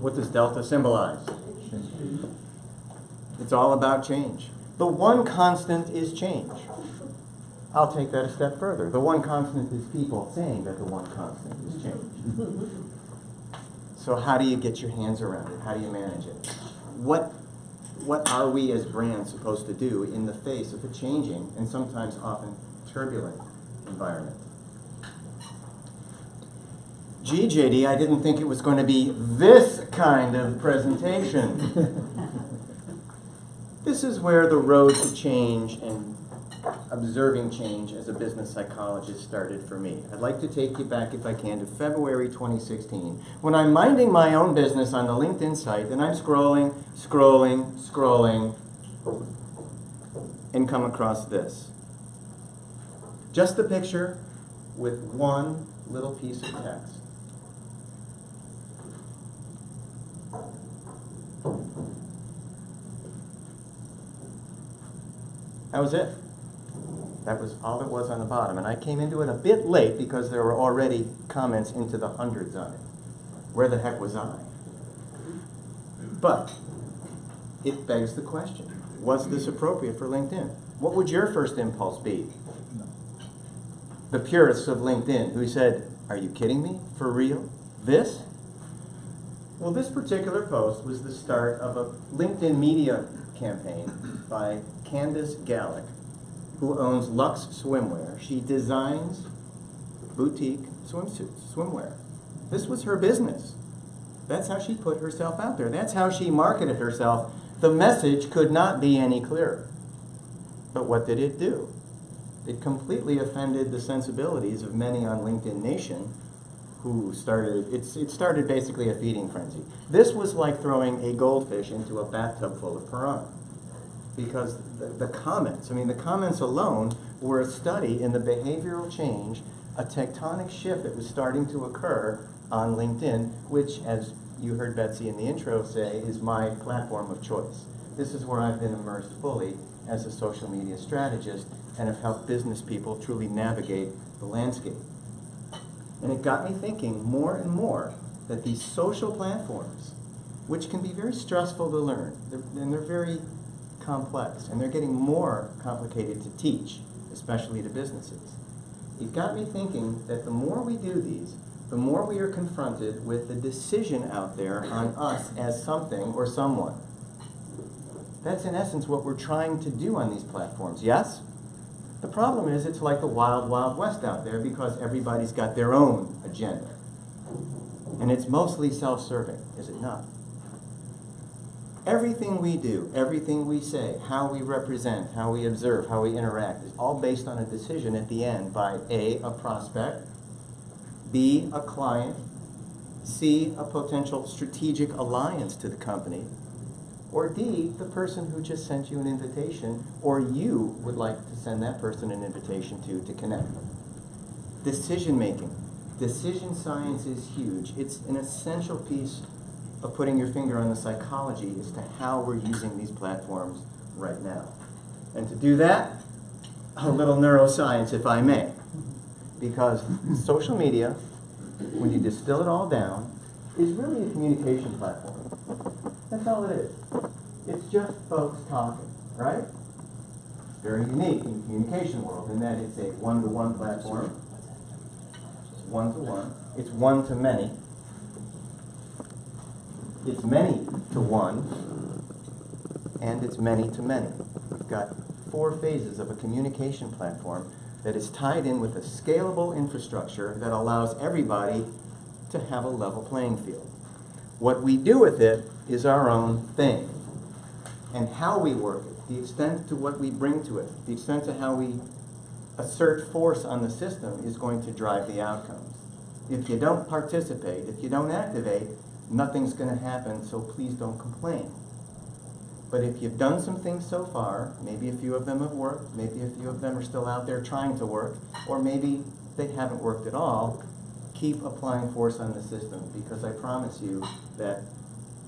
What does delta symbolize? It's all about change. The one constant is change. I'll take that a step further. The one constant is people saying that the one constant is change. So how do you get your hands around it? How do you manage it? What are we as brands supposed to do in the face of a changing and sometimes often turbulent environment? Gee, JD, I didn't think it was going to be this kind of presentation. This is where the road to change and observing change as a business psychologist started for me. I'd like to take you back, if I can, to February 2016, when I'm minding my own business on the LinkedIn site, and I'm scrolling, and come across this. Just a picture with one little piece of text. That was it. That was all it was on the bottom. And I came into it a bit late because there were already comments into the hundreds on it. Where the heck was I? But it begs the question, was this appropriate for LinkedIn? What would your first impulse be? The purists of LinkedIn who said, are you kidding me? For real? This? Well, this particular post was the start of a LinkedIn media campaign by Candace Gallick, who owns Luxe Swimwear. She designs boutique swimsuits, swimwear. This was her business. That's how she put herself out there. That's how she marketed herself. The message could not be any clearer. But what did it do? It completely offended the sensibilities of many on LinkedIn Nation who started, it started basically a feeding frenzy. This was like throwing a goldfish into a bathtub full of piranha. Because the comments alone were a study in the behavioral change, a tectonic shift that was starting to occur on LinkedIn, which, as you heard Betsy in the intro say, is my platform of choice. This is where I've been immersed fully as a social media strategist and have helped business people truly navigate the landscape. And it got me thinking more and more that these social platforms, which can be very stressful to learn, they're very complex, and they're getting more complicated to teach, especially to businesses. It got me thinking that the more we do these, the more we are confronted with the decision out there on us as something or someone. That's in essence what we're trying to do on these platforms, yes? The problem is it's like the wild, wild west out there because everybody's got their own agenda. And it's mostly self-serving, is it not? Everything we do, everything we say, how we represent, how we observe, how we interact, is all based on a decision at the end by A, a prospect, B, a client, C, a potential strategic alliance to the company, or D, the person who just sent you an invitation, or you would like to send that person an invitation to connect. Decision making. Decision science is huge. It's an essential piece of putting your finger on the psychology as to how we're using these platforms right now. And to do that, a little neuroscience, if I may. Because social media, when you distill it all down, is really a communication platform. That's all it is. It's just folks talking, right? It's very unique in the communication world in that it's a one-to-one platform. It's one-to-one. It's one-to-many. It's many to one, and it's many to many. We've got 4 phases of a communication platform that is tied in with a scalable infrastructure that allows everybody to have a level playing field. What we do with it is our own thing. And how we work it, the extent to what we bring to it, the extent to how we assert force on the system is going to drive the outcomes. If you don't participate, if you don't activate, nothing's going to happen, so please don't complain. But if you've done some things so far, maybe a few of them have worked, maybe a few of them are still out there trying to work, or maybe they haven't worked at all, keep applying force on the system, because I promise you that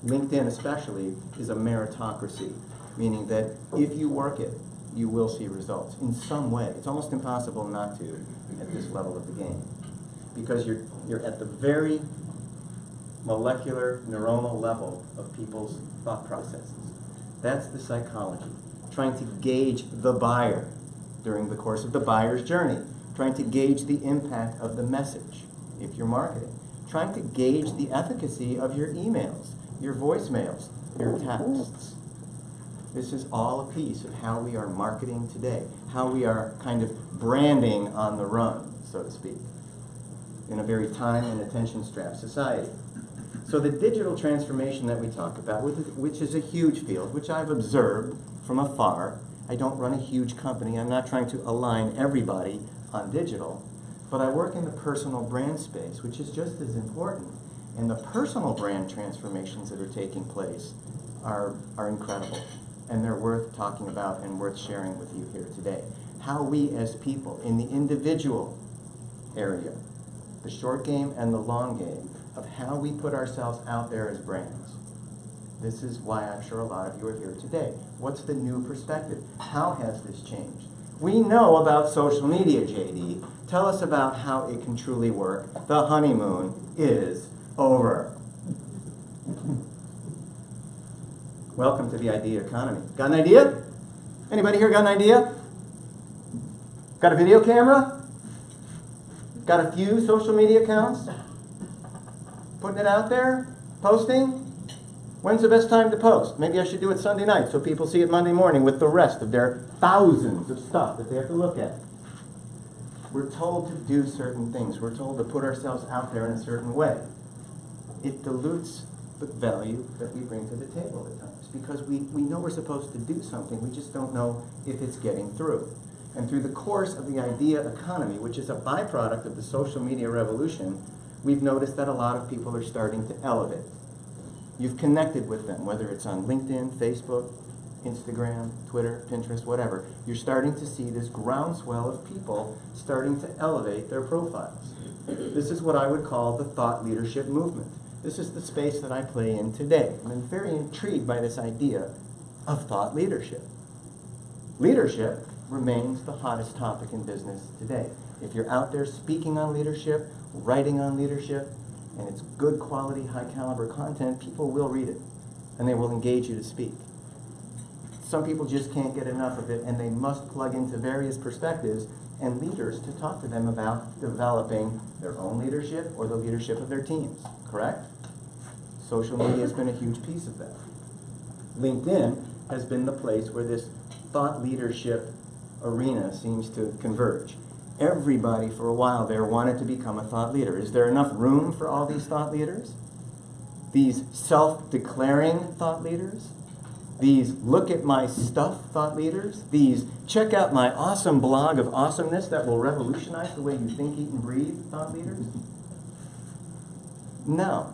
LinkedIn especially is a meritocracy, meaning that if you work it, you will see results in some way. It's almost impossible not to at this level of the game, because you're at the very molecular neuronal level of people's thought processes. That's the psychology. Trying to gauge the buyer during the course of the buyer's journey. Trying to gauge the impact of the message if you're marketing. Trying to gauge the efficacy of your emails, your voicemails, your texts. This is all a piece of how we are marketing today, how we are kind of branding on the run, so to speak, in a very time and attention-strapped society. So the digital transformation that we talk about, which is a huge field, which I've observed from afar. I don't run a huge company. I'm not trying to align everybody on digital, but I work in the personal brand space, which is just as important. And the personal brand transformations that are taking place are incredible. And they're worth talking about and worth sharing with you here today. How we as people in the individual area, the short game and the long game, of how we put ourselves out there as brands. This is why I'm sure a lot of you are here today. What's the new perspective? How has this changed? We know about social media, JD. Tell us about how it can truly work. The honeymoon is over. Welcome to the idea economy. Got an idea? Anybody here got an idea? Got a video camera? Got a few social media accounts? Putting it out there? Posting? When's the best time to post? Maybe I should do it Sunday night so people see it Monday morning with the rest of their thousands of stuff that they have to look at. We're told to do certain things. We're told to put ourselves out there in a certain way. It dilutes the value that we bring to the table at times because we know we're supposed to do something. We just don't know if it's getting through. And through the course of the idea economy, which is a byproduct of the social media revolution, we've noticed that a lot of people are starting to elevate. You've connected with them, whether it's on LinkedIn, Facebook, Instagram, Twitter, Pinterest, whatever. You're starting to see this groundswell of people starting to elevate their profiles. This is what I would call the thought leadership movement. This is the space that I play in today. And I'm very intrigued by this idea of thought leadership. Leadership remains the hottest topic in business today. If you're out there speaking on leadership, writing on leadership, and it's good quality, high caliber content, people will read it and they will engage you to speak. Some people just can't get enough of it and they must plug into various perspectives and leaders to talk to them about developing their own leadership or the leadership of their teams, correct? Social media has been a huge piece of that. LinkedIn has been the place where this thought leadership arena seems to converge. Everybody for a while there wanted to become a thought leader. Is there enough room for all these thought leaders? These self-declaring thought leaders? These look at my stuff thought leaders? These check out my awesome blog of awesomeness that will revolutionize the way you think, eat, and breathe thought leaders? No,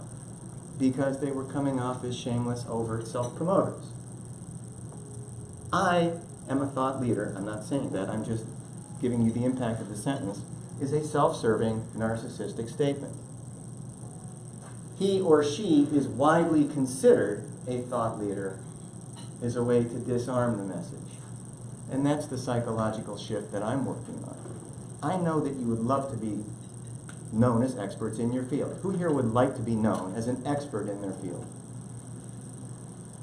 because they were coming off as shameless, overt self-promoters. I am a thought leader. I'm not saying that. I'm just giving you the impact of the sentence, is a self-serving, narcissistic statement. He or she is widely considered a thought leader as a way to disarm the message. And that's the psychological shift that I'm working on. I know that you would love to be known as experts in your field. Who here would like to be known as an expert in their field?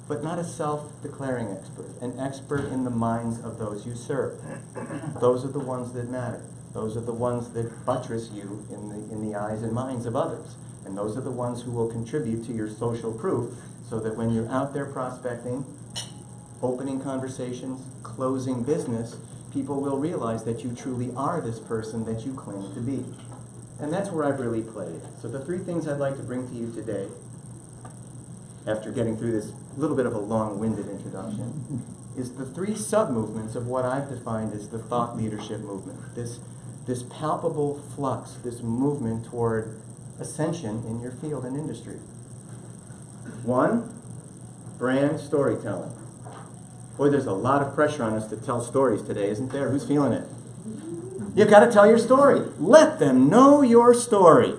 But not a self-declaring expert, an expert in the minds of those you serve. Those are the ones that matter. Those are the ones that buttress you in the eyes and minds of others. And those are the ones who will contribute to your social proof so that when you're out there prospecting, opening conversations, closing business, people will realize that you truly are this person that you claim to be. And that's where I've really played. So the three things I'd like to bring to you today, after getting through this little bit of a long-winded introduction, is the three sub-movements of what I've defined as the thought leadership movement. This palpable flux, this movement toward ascension in your field and industry. One, brand storytelling. Boy, there's a lot of pressure on us to tell stories today, isn't there? Who's feeling it? You've got to tell your story. Let them know your story.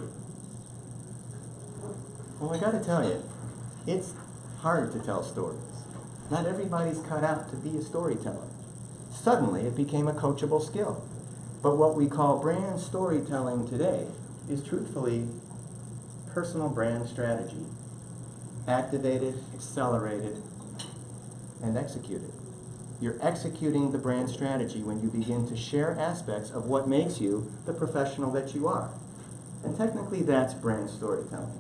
Well, I got to tell you, it's hard to tell stories. Not everybody's cut out to be a storyteller. Suddenly, it became a coachable skill. But what we call brand storytelling today is truthfully personal brand strategy activated, accelerated, and executed. You're executing the brand strategy when you begin to share aspects of what makes you the professional that you are. And technically that's brand storytelling.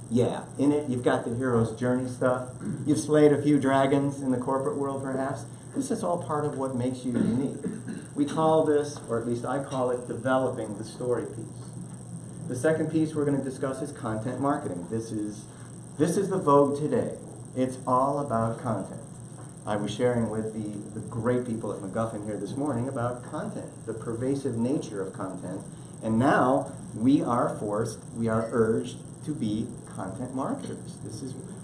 Yeah, in it you've got the hero's journey stuff. You've slayed a few dragons in the corporate world perhaps. This is all part of what makes you unique. We call this, or at least I call it, developing the story piece. The second piece we're going to discuss is content marketing. This is the vogue today. It's all about content. I was sharing with the great people at McGuffin here this morning about content, the pervasive nature of content, and now we are urged to be content marketers.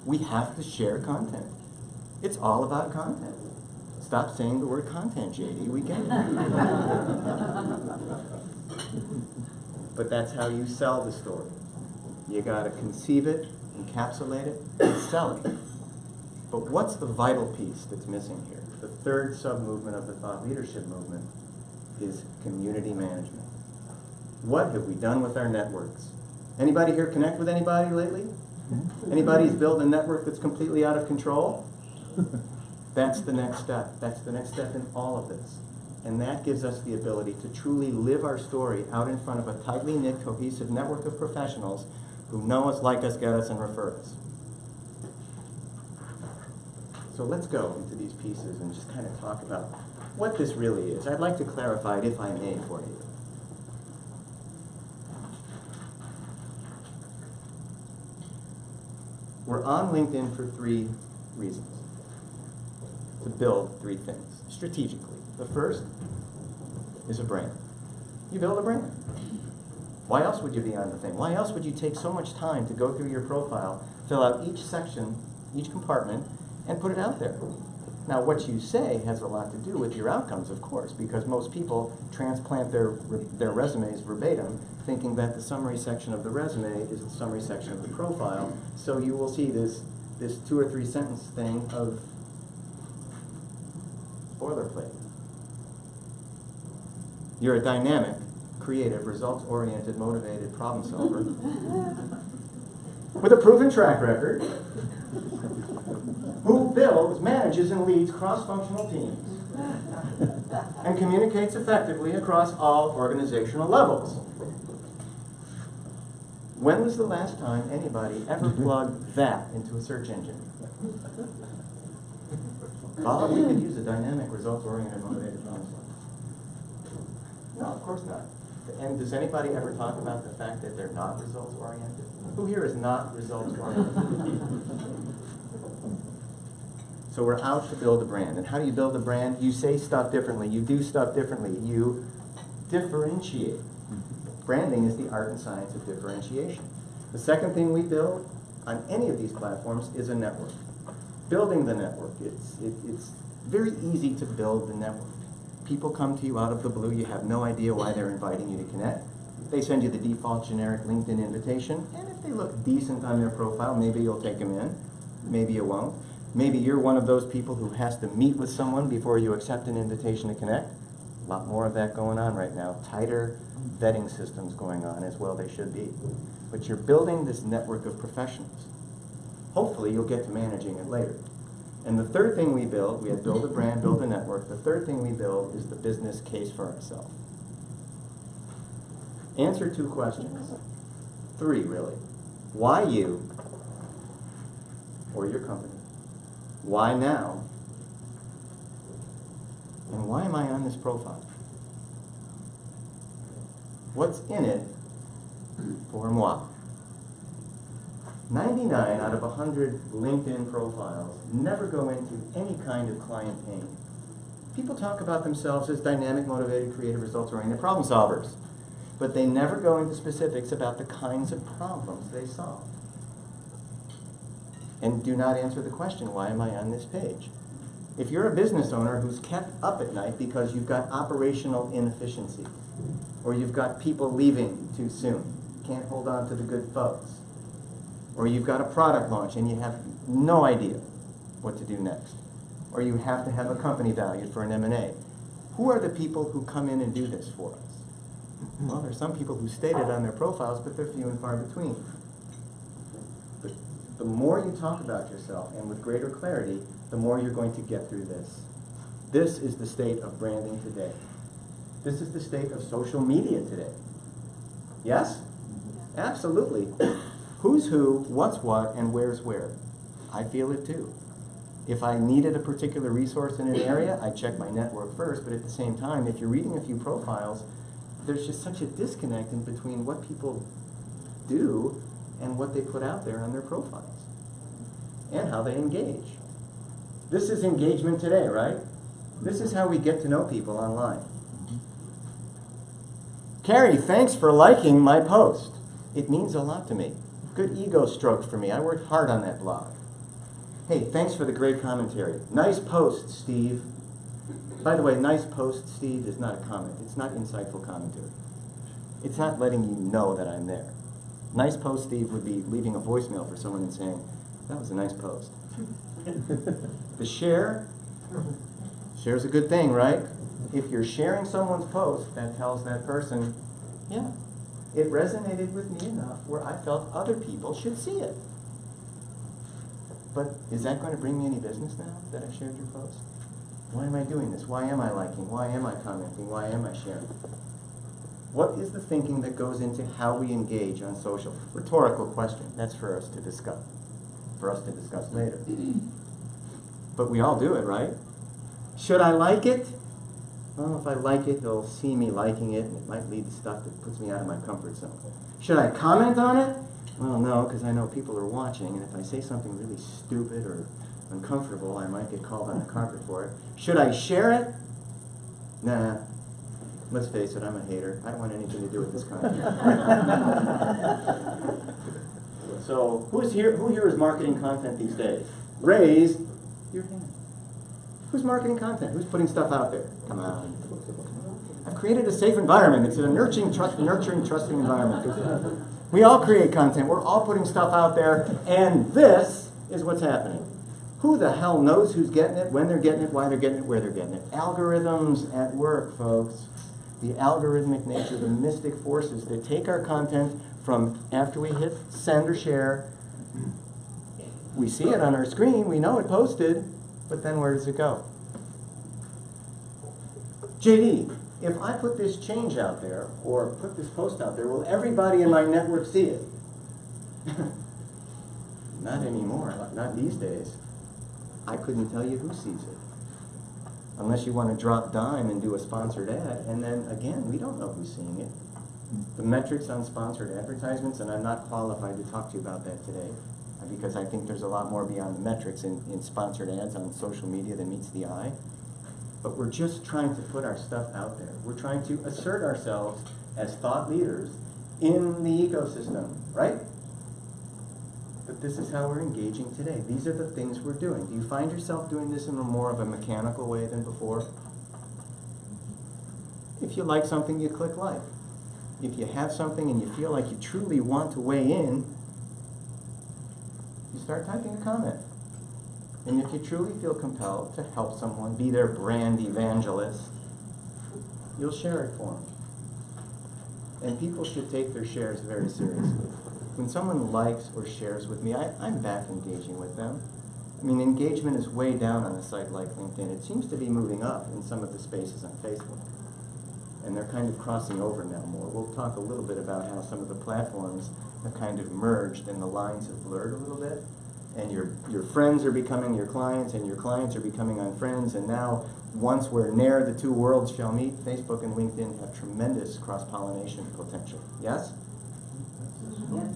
We have to share content. It's all about content. Stop saying the word content, JD, we get it. But that's how you sell the story. You gotta conceive it, encapsulate it, and sell it. But what's the vital piece that's missing here? The third sub-movement of the thought leadership movement is community management. What have we done with our networks? Anybody here connect with anybody lately? Anybody's built a network that's completely out of control? That's the next step. That's the next step in all of this. And that gives us the ability to truly live our story out in front of a tightly knit, cohesive network of professionals who know us, like us, get us, and refer us. So let's go into these pieces and just kind of talk about what this really is. I'd like to clarify it, if I may, for you. We're on LinkedIn for 3 reasons. To build 3 things, strategically. The first is a brand. You build a brand. Why else would you be on the thing? Why else would you take so much time to go through your profile, fill out each section, each compartment, and put it out there? Now, what you say has a lot to do with your outcomes, of course, because most people transplant their resumes verbatim, thinking that the summary section of the resume is the summary section of the profile. So you will see this 2 or 3 sentence thing of boilerplate. You're a dynamic, creative, results-oriented, motivated problem solver with a proven track record who builds, manages, and leads cross-functional teams and communicates effectively across all organizational levels. When was the last time anybody ever plugged that into a search engine? Bob, we could use a dynamic, results-oriented, motivated problem solver. No, of course not. And does anybody ever talk about the fact that they're not results-oriented? Who here is not results-oriented? So we're out to build a brand. And how do you build a brand? You say stuff differently. You do stuff differently. You differentiate. Branding is the art and science of differentiation. The second thing we build on any of these platforms is a network. Building the network. It's very easy to build the network. People come to you out of the blue. You have no idea why they're inviting you to connect. They send you the default generic LinkedIn invitation, and if they look decent on their profile, maybe you'll take them in. Maybe you won't. Maybe you're one of those people who has to meet with someone before you accept an invitation to connect. A lot more of that going on right now. Tighter vetting systems going on, as well they should be. But you're building this network of professionals. Hopefully you'll get to managing it later. And the third thing we build, we had build a brand, build a network. The third thing we build is the business case for ourselves. Answer 2 questions. 3, really. Why you or your company? Why now? And why am I on this profile? What's in it for moi? 99 out of 100 LinkedIn profiles never go into any kind of client pain. People talk about themselves as dynamic, motivated, creative, results-oriented problem solvers, but they never go into specifics about the kinds of problems they solve. And do not answer the question, why am I on this page? If you're a business owner who's kept up at night because you've got operational inefficiency, or you've got people leaving too soon, you can't hold on to the good folks, or you've got a product launch and you have no idea what to do next, or you have to have a company valued for an M&A, who are the people who come in and do this for us? Well, there's some people who state it on their profiles, but they're few and far between. the more you talk about yourself and with greater clarity, the more you're going to get through this. This is the state of branding today. This is the state of social media today. Yes? Absolutely. Who's who, what's what, and where's where. I feel it too. If I needed a particular resource in an area, I'd check my network first, but at the same time, if you're reading a few profiles, there's just such a disconnect in between what people do and what they put out there on their profiles and how they engage. This is engagement today, right? This is how we get to know people online. Carrie, thanks for liking my post. It means a lot to me. Good ego stroke for me. I worked hard on that blog. Hey, thanks for the great commentary. Nice post, Steve. By the way, nice post, Steve, is not a comment. It's not insightful commentary. It's not letting you know that I'm there. Nice post, Steve, would be leaving a voicemail for someone and saying, that was a nice post. The share's a good thing, right? If you're sharing someone's post, that tells that person, yeah, it resonated with me enough where I felt other people should see it. But is that going to bring me any business now that I shared your post? Why am I doing this? Why am I liking? Why am I commenting? Why am I sharing? What is the thinking that goes into how we engage on social? Rhetorical question. That's for us to discuss. For us to discuss later. But we all do it, right? Should I like it? Well, if I like it, they'll see me liking it, and it might lead to stuff that puts me out of my comfort zone. Should I comment on it? Well, no, because I know people are watching, and if I say something really stupid or uncomfortable, I might get called on the carpet for it. Should I share it? Nah. Let's face it, I'm a hater. I don't want anything to do with this content. So, who here is marketing content these days? Raise your hand. Who's marketing content? Who's putting stuff out there? Come on. I've created a safe environment. It's a nurturing, trusting environment. We all create content. We're all putting stuff out there, and this is what's happening. Who the hell knows who's getting it, when they're getting it, why they're getting it, where they're getting it? Algorithms at work, folks. The algorithmic nature, the mystic forces that take our content from after we hit send or share. We see it on our screen. We know it posted. But then where does it go? JD, if I put this change out there, or put this post out there, will everybody in my network see it? Not anymore, not these days. I couldn't tell you who sees it. Unless you want to drop dime and do a sponsored ad, and then again, we don't know who's seeing it. The metrics on sponsored advertisements, and I'm not qualified to talk to you about that today, because I think there's a lot more beyond the metrics in sponsored ads on social media than meets the eye. But we're just trying to put our stuff out there. We're trying to assert ourselves as thought leaders in the ecosystem, right? But this is how we're engaging today. These are the things we're doing. Do you find yourself doing this in a more of a mechanical way than before? If you like something, you click like. If you have something and you feel like you truly want to weigh in, you start typing a comment. And if you truly feel compelled to help someone, be their brand evangelist, you'll share it for them. And people should take their shares very seriously. When someone likes or shares with me, I'm back engaging with them. I mean, engagement is way down on a site like LinkedIn. It seems to be moving up in some of the spaces on Facebook. And they're kind of crossing over now more. We'll talk a little bit about how some of the platforms have kind of merged and the lines have blurred a little bit. And your friends are becoming your clients, and your clients are becoming on friends. And now, once we're near the two worlds shall meet, Facebook and LinkedIn have tremendous cross-pollination potential. Yes? Yes.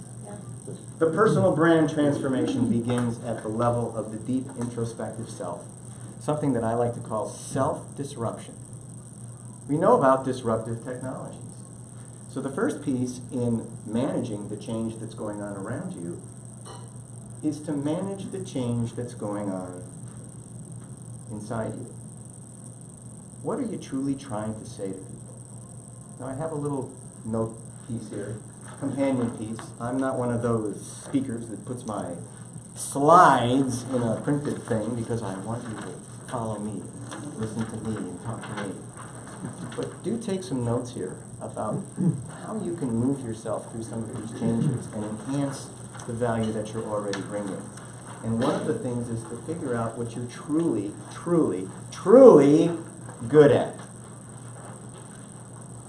The personal brand transformation begins at the level of the deep introspective self, something that I like to call self-disruption. We know about disruptive technologies. So the first piece in managing the change that's going on around you is to manage the change that's going on inside you. What are you truly trying to say to people? Now I have a little note piece here, companion piece. I'm not one of those speakers that puts my slides in a printed thing because I want you to follow me, listen to me, and talk to me. But do take some notes here about how you can move yourself through some of these changes and enhance the value that you're already bringing. And one of the things is to figure out what you're truly, truly, truly good at.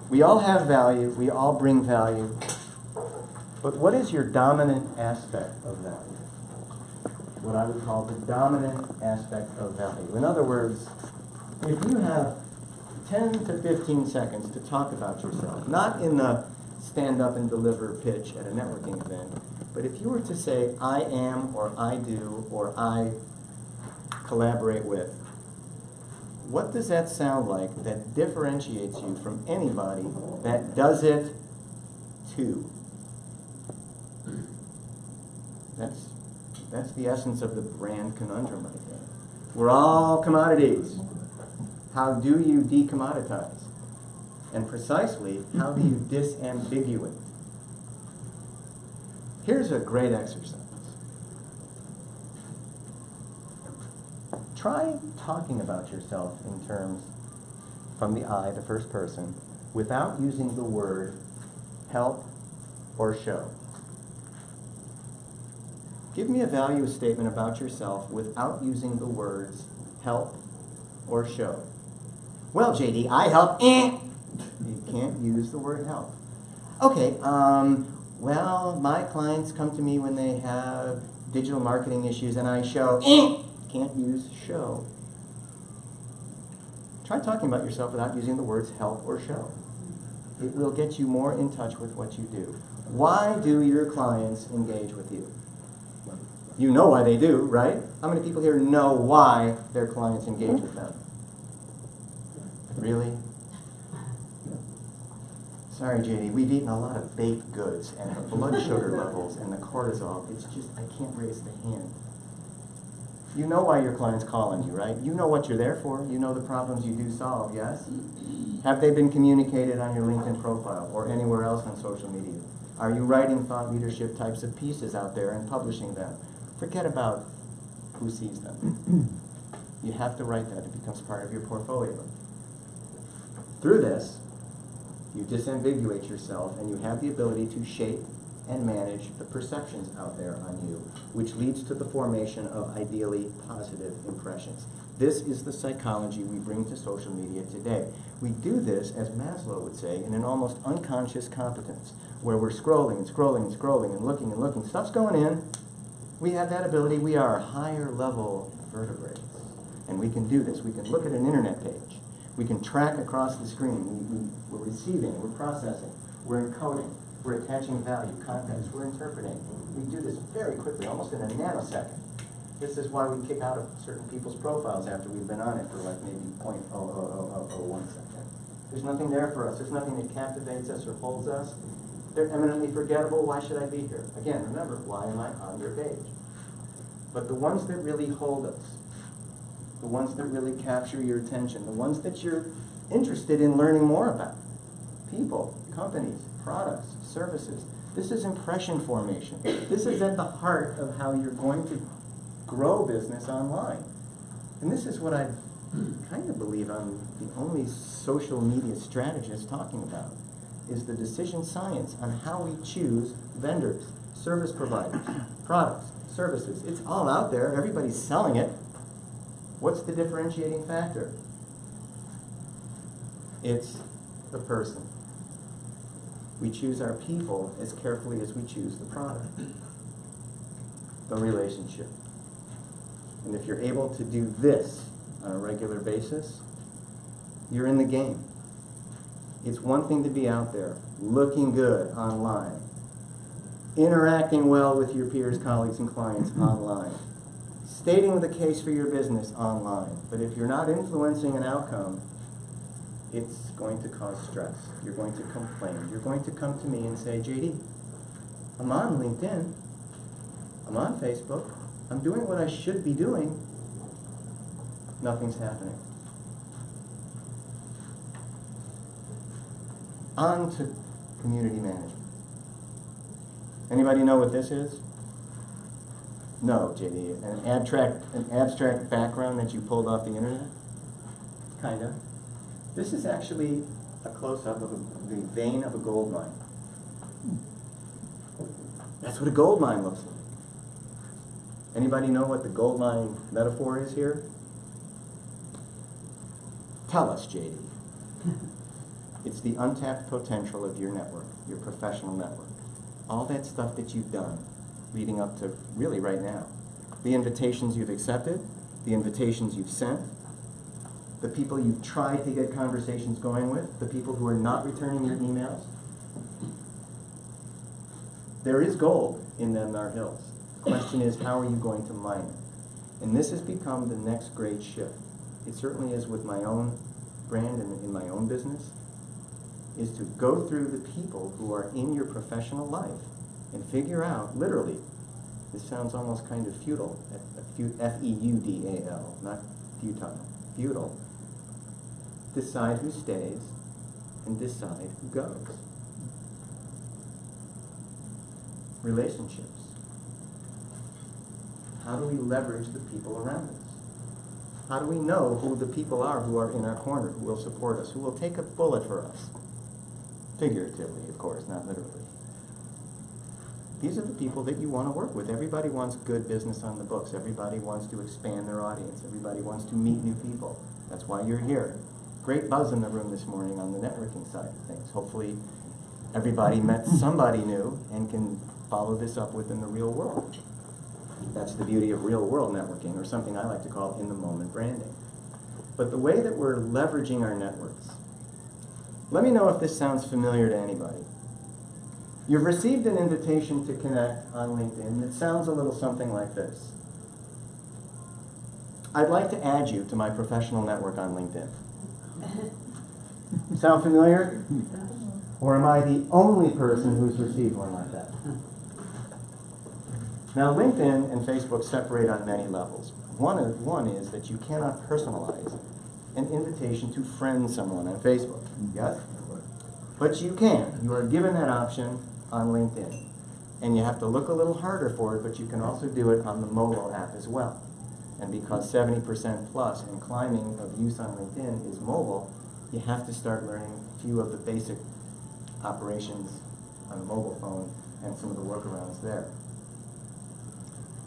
We all have value. We all bring value. But what is your dominant aspect of value? What I would call the dominant aspect of value. In other words, if you have 10 to 15 seconds to talk about yourself, not in the stand up and deliver pitch at a networking event, but if you were to say, I am, or I do, or I collaborate with, what does that sound like that differentiates you from anybody that does it too? That's the essence of the brand conundrum right there. We're all commodities. How do you decommoditize? And precisely, how do you disambiguate? Here's a great exercise. Try talking about yourself in terms from the I, the first person, without using the word help or show. Give me a value statement about yourself without using the words help or show. Well, JD, I help. You can't use the word help. Okay, well, my clients come to me when they have digital marketing issues and I show. Can't use show. Try talking about yourself without using the words help or show. It will get you more in touch with what you do. Why do your clients engage with you? You know why they do, right? How many people here know why their clients engage with them? Really? Sorry, JD, we've eaten a lot of baked goods, and the blood sugar levels and the cortisol, it's just, I can't raise the hand. You know why your client's calling you, right? You know what you're there for. You know the problems you do solve, yes? Have they been communicated on your LinkedIn profile or anywhere else on social media? Are you writing thought leadership types of pieces out there and publishing them? Forget about who sees them. You have to write that. It becomes part of your portfolio. Through this, you disambiguate yourself and you have the ability to shape and manage the perceptions out there on you, which leads to the formation of ideally positive impressions. This is the psychology we bring to social media today. We do this, as Maslow would say, in an almost unconscious competence, where we're scrolling and scrolling and scrolling and looking and looking. Stuff's going in. We have that ability. We are higher level vertebrates. And we can do this. We can look at an internet page. We can track across the screen. We're receiving, we're processing, we're encoding, we're attaching value, context, we're interpreting. We do this very quickly, almost in a nanosecond. This is why we kick out of certain people's profiles after we've been on it for like maybe 0.00001 second. There's nothing there for us. There's nothing that captivates us or holds us. They're eminently forgettable. Why should I be here? Again, remember, why am I on your page? But the ones that really hold us, the ones that really capture your attention, the ones that you're interested in learning more about, people, companies, products, services. This is impression formation. This is at the heart of how you're going to grow business online. And this is what I kind of believe I'm the only social media strategist talking about, is the decision science on how we choose vendors, service providers, products, services. It's all out there. Everybody's selling it. What's the differentiating factor? It's the person. We choose our people as carefully as we choose the product, the relationship. And if you're able to do this on a regular basis, you're in the game. It's one thing to be out there, looking good online, interacting well with your peers, colleagues, and clients online, stating the case for your business online. But if you're not influencing an outcome, it's going to cause stress. You're going to complain. You're going to come to me and say, JD, I'm on LinkedIn. I'm on Facebook. I'm doing what I should be doing. Nothing's happening. On to community management. Anybody know what this is? No, JD. An abstract background that you pulled off the internet? Kinda. This is actually a close-up of the vein of a gold mine. That's what a gold mine looks like. Anybody know what the gold mine metaphor is here? Tell us, JD. It's the untapped potential of your network, your professional network. All that stuff that you've done leading up to really right now. The invitations you've accepted, the invitations you've sent, the people you've tried to get conversations going with, the people who are not returning your emails. There is gold in them, our hills. The question is, how are you going to mine it? And this has become the next great shift. It certainly is with my own brand and in my own business, is to go through the people who are in your professional life and figure out, literally, this sounds almost kind of feudal, F-E-U-D-A-L, not futile, feudal. Decide who stays and decide who goes. Relationships. How do we leverage the people around us? How do we know who the people are who are in our corner, who will support us, who will take a bullet for us? Figuratively, of course, not literally. These are the people that you want to work with. Everybody wants good business on the books. Everybody wants to expand their audience. Everybody wants to meet new people. That's why you're here. Great buzz in the room this morning on the networking side of things. Hopefully everybody met somebody new and can follow this up within the real world. That's the beauty of real world networking, or something I like to call in-the-moment branding. But the way that we're leveraging our networks, let me know if this sounds familiar to anybody. You've received an invitation to connect on LinkedIn that sounds a little something like this. I'd like to add you to my professional network on LinkedIn. Sound familiar? Or am I the only person who's received one like that? Now, LinkedIn and Facebook separate on many levels. One is that you cannot personalize an invitation to friend someone on Facebook. Yes? But you can. You are given that option on LinkedIn. And you have to look a little harder for it, but you can also do it on the mobile app as well. And because 70% plus and climbing of use on LinkedIn is mobile, you have to start learning a few of the basic operations on the mobile phone and some of the workarounds there.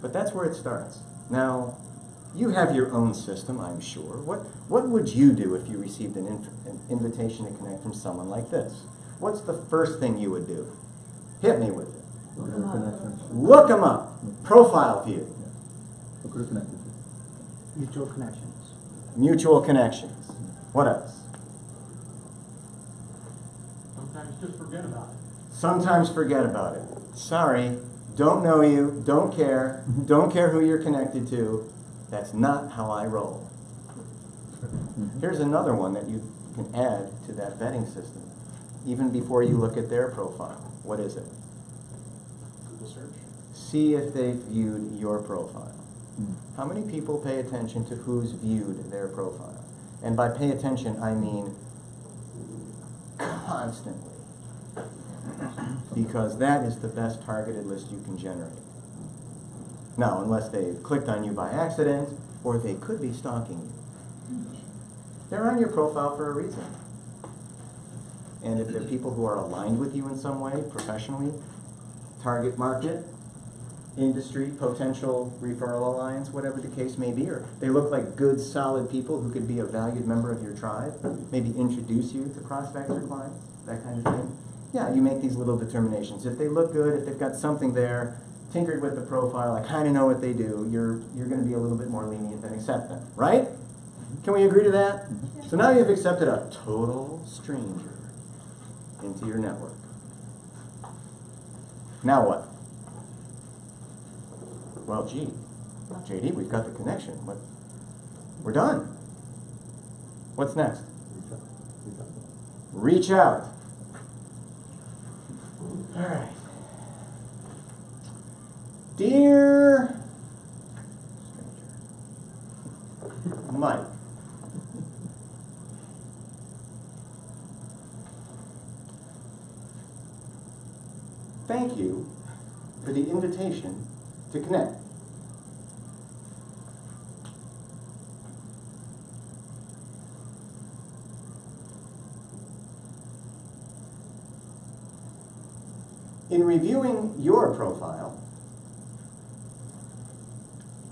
But that's where it starts. Now, you have your own system, I'm sure. What would you do if you received an invitation to connect from someone like this? What's the first thing you would do? Hit me with it. Look them up. Profile view. Mutual connections. Mutual connections. What else? Sometimes just forget about it. Sometimes forget about it. Sorry, don't know you, don't care who you're connected to. That's not how I roll. Here's another one that you can add to that vetting system, even before you look at their profile. What is it? Google search. See if they've viewed your profile. How many people pay attention to who's viewed their profile? And by pay attention, I mean constantly. Because that is the best targeted list you can generate. Now, unless they've clicked on you by accident, or they could be stalking you. They're on your profile for a reason. And if they're people who are aligned with you in some way, professionally, target market, industry, potential referral alliance, whatever the case may be, or they look like good, solid people who could be a valued member of your tribe, maybe introduce you to prospects or clients, that kind of thing. Yeah, you make these little determinations. If they look good, if they've got something there, tinkered with the profile, I kind of know what they do, you're going to be a little bit more lenient and accept them, right? Can we agree to that? So now you've accepted a total stranger into your network. Now what? Well, gee, JD, we've got the connection. We're done. What's next? Reach out. All right. Dear Mike, thank you for the invitation to connect. In reviewing your profile,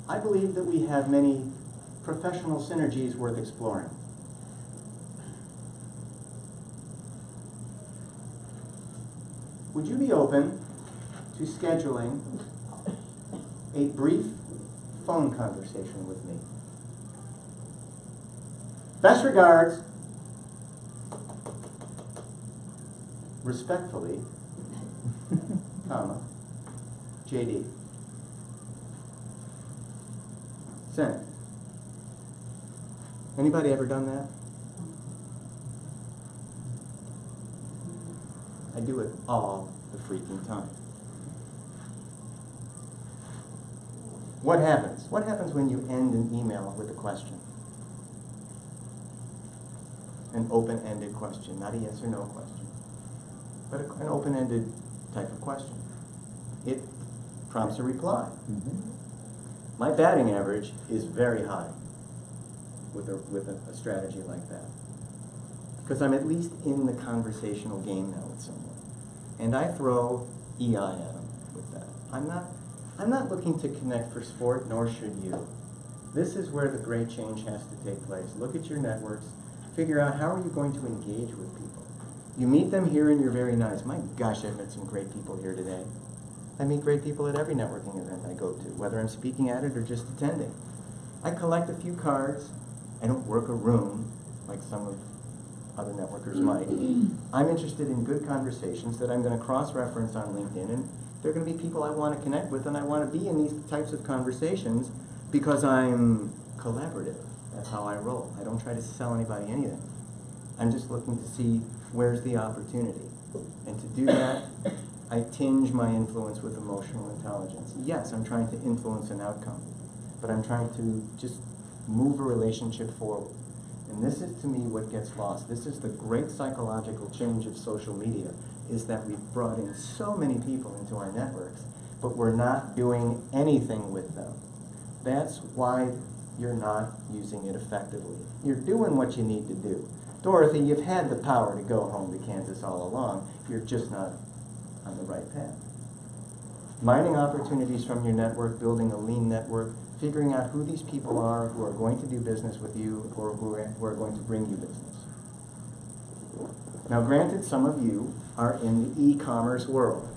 I believe that we have many professional synergies worth exploring. Would you be open to scheduling a brief phone conversation with me? Best regards, respectfully, comma, JD. Send. Anybody ever done that? I do it all the freaking time. What happens? What happens when you end an email with a question? An open-ended question, not a yes or no question, but an open-ended type of question. It prompts a reply. My batting average is very high with a strategy like that, because I'm at least in the conversational game now with someone, and I throw EI at them with that. I'm not looking to connect for sport, nor should you. This is where the great change has to take place. Look at your networks, figure out how are you going to engage with people. You meet them here and you're very nice. My gosh, I've met some great people here today. I meet great people at every networking event I go to, whether I'm speaking at it or just attending. I collect a few cards. I don't work a room like some of other networkers might. I'm interested in good conversations that I'm going to cross-reference on LinkedIn, and they're going to be people I want to connect with, and I want to be in these types of conversations because I'm collaborative. That's how I roll. I don't try to sell anybody anything. I'm just looking to see where's the opportunity. And to do that, I tinge my influence with emotional intelligence. Yes, I'm trying to influence an outcome, but I'm trying to just move a relationship forward. And this is, to me, what gets lost. This is the great psychological change of social media, is that we've brought in so many people into our networks, but we're not doing anything with them. That's why you're not using it effectively. You're doing what you need to do. Dorothy, you've had the power to go home to Kansas all along. You're just not on the right path. Mining opportunities from your network, building a lean network, figuring out who these people are who are going to do business with you or who are going to bring you business. Now, granted, some of you are in the e-commerce world.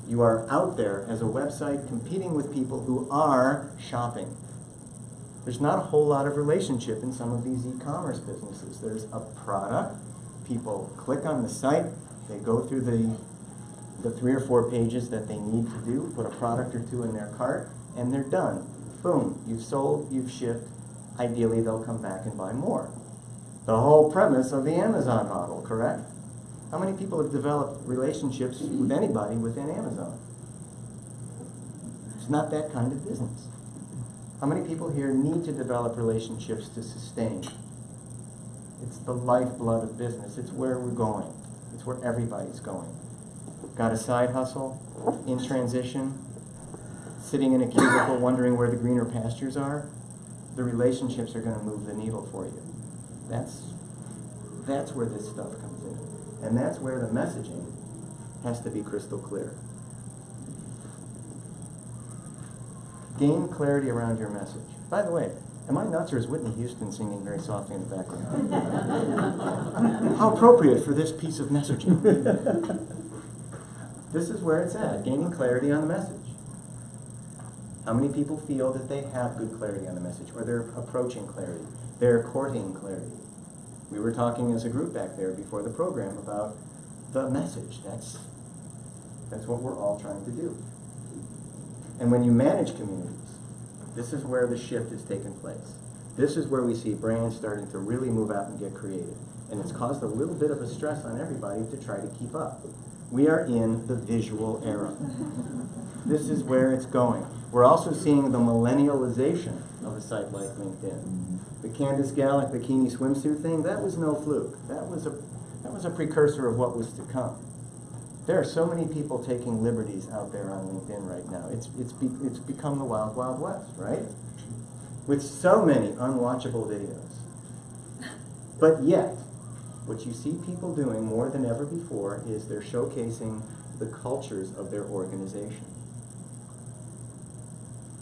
You are out there as a website competing with people who are shopping. There's not a whole lot of relationship in some of these e-commerce businesses. There's a product, people click on the site, they go through the 3 or 4 pages that they need to do, put a product or two in their cart, and they're done. Boom, you've sold, you've shipped. Ideally, they'll come back and buy more. The whole premise of the Amazon model, correct? How many people have developed relationships with anybody within Amazon? It's not that kind of business. How many people here need to develop relationships to sustain? It's the lifeblood of business. It's where we're going. It's where everybody's going. Got a side hustle, in transition, sitting in a cubicle wondering where the greener pastures are? The relationships are going to move the needle for you. That's where this stuff comes in. And that's where the messaging has to be crystal clear. Gain clarity around your message. By the way, am I nuts, or is Whitney Houston singing very softly in the background? How appropriate for this piece of messaging. This is where it's at, gaining clarity on the message. How many people feel that they have good clarity on the message, or they're approaching clarity, they're courting clarity? We were talking as a group back there before the program about the message. That's what we're all trying to do. And when you manage communities, this is where the shift has taken place. This is where we see brands starting to really move out and get creative. And it's caused a little bit of a stress on everybody to try to keep up. We are in the visual era. This is where it's going. We're also seeing the millennialization of a site like LinkedIn. The Candace Gallic bikini swimsuit thing, that was no fluke. That was a precursor of what was to come. There are so many people taking liberties out there on LinkedIn right now. It's become the wild, wild west, right? With so many unwatchable videos. But yet, what you see people doing more than ever before is they're showcasing the cultures of their organization.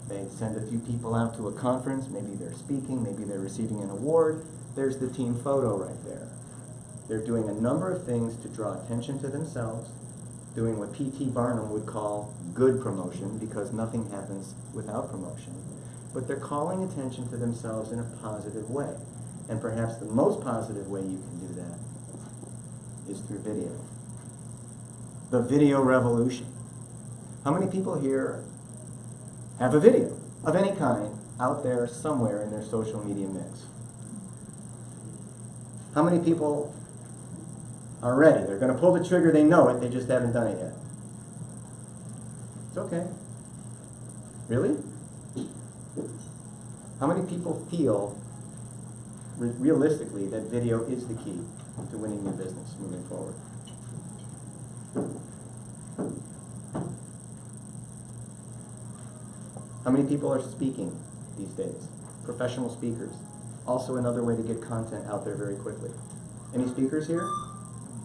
They send a few people out to a conference, maybe they're speaking, maybe they're receiving an award. There's the team photo right there. They're doing a number of things to draw attention to themselves, doing what P.T. Barnum would call good promotion, because nothing happens without promotion. But they're calling attention to themselves in a positive way. And perhaps the most positive way you can do that is through video. The video revolution. How many people here have a video of any kind out there somewhere in their social media mix? How many people are ready? They're going to pull the trigger, they know it, they just haven't done it yet. It's okay. Really? How many people feel realistically that video is the key to winning your business moving forward? How many people are speaking these days? Professional speakers. Also another way to get content out there very quickly. Any speakers here?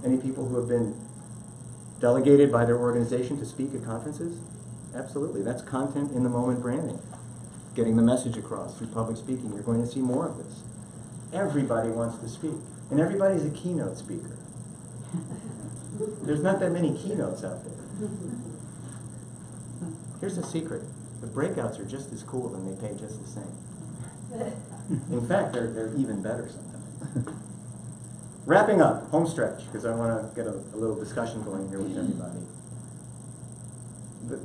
Any people who have been delegated by their organization to speak at conferences? Absolutely. That's content in the moment branding. Getting the message across through public speaking. You're going to see more of this. Everybody wants to speak. And everybody's a keynote speaker. There's not that many keynotes out there. Here's the secret. The breakouts are just as cool and they pay just the same. In fact, they're even better sometimes. Wrapping up, home stretch, because I want to get a little discussion going here with everybody.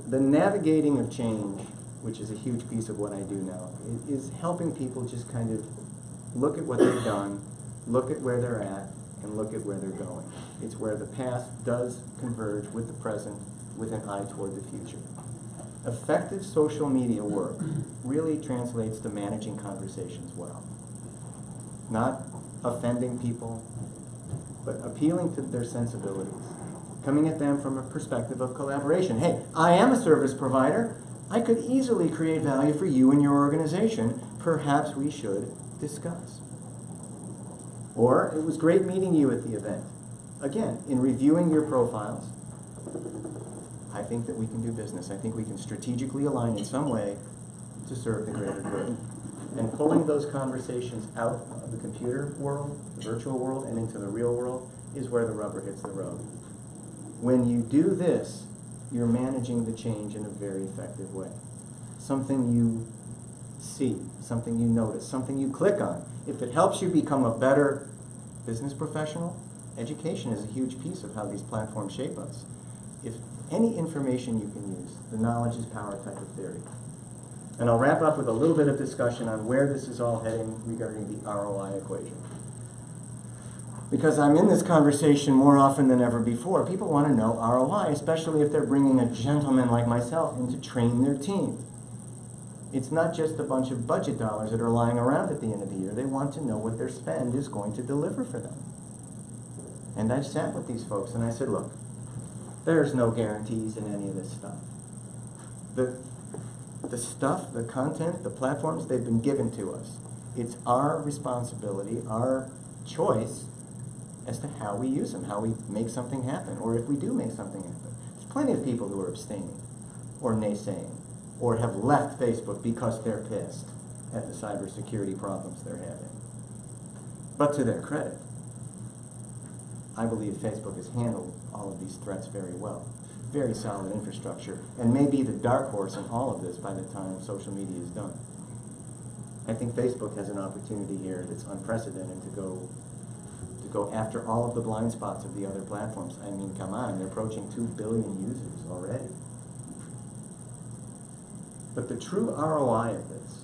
The navigating of change, which is a huge piece of what I do now, is helping people just kind of look at what they've done, look at where they're at, and look at where they're going. It's where the past does converge with the present with an eye toward the future. Effective social media work really translates to managing conversations well. Not offending people, but appealing to their sensibilities. Coming at them from a perspective of collaboration. Hey, I am a service provider. I could easily create value for you and your organization. Perhaps we should discuss. Or, it was great meeting you at the event. Again, in reviewing your profiles, I think that we can do business. I think we can strategically align in some way to serve the greater good. And pulling those conversations out of the computer world, the virtual world, and into the real world is where the rubber hits the road. When you do this, you're managing the change in a very effective way. Something you see, something you notice, something you click on. If it helps you become a better business professional, education is a huge piece of how these platforms shape us. If any information you can use, the knowledge is power type of theory. And I'll wrap up with a little bit of discussion on where this is all heading regarding the ROI equation. Because I'm in this conversation more often than ever before. People want to know ROI, especially if they're bringing a gentleman like myself in to train their team. It's not just a bunch of budget dollars that are lying around at the end of the year. They want to know what their spend is going to deliver for them. And I sat with these folks and I said, look, there's no guarantees in any of this stuff. The stuff, the content, the platforms, they've been given to us. It's our responsibility, our choice as to how we use them, how we make something happen, or if we do make something happen. There's plenty of people who are abstaining, or naysaying, or have left Facebook because they're pissed at the cybersecurity problems they're having. But to their credit, I believe Facebook has handled all of these threats very well. Very solid infrastructure, and may be the dark horse in all of this by the time social media is done. I think Facebook has an opportunity here that's unprecedented to go after all of the blind spots of the other platforms. I mean, come on, they're approaching 2 billion users already. But the true ROI of this,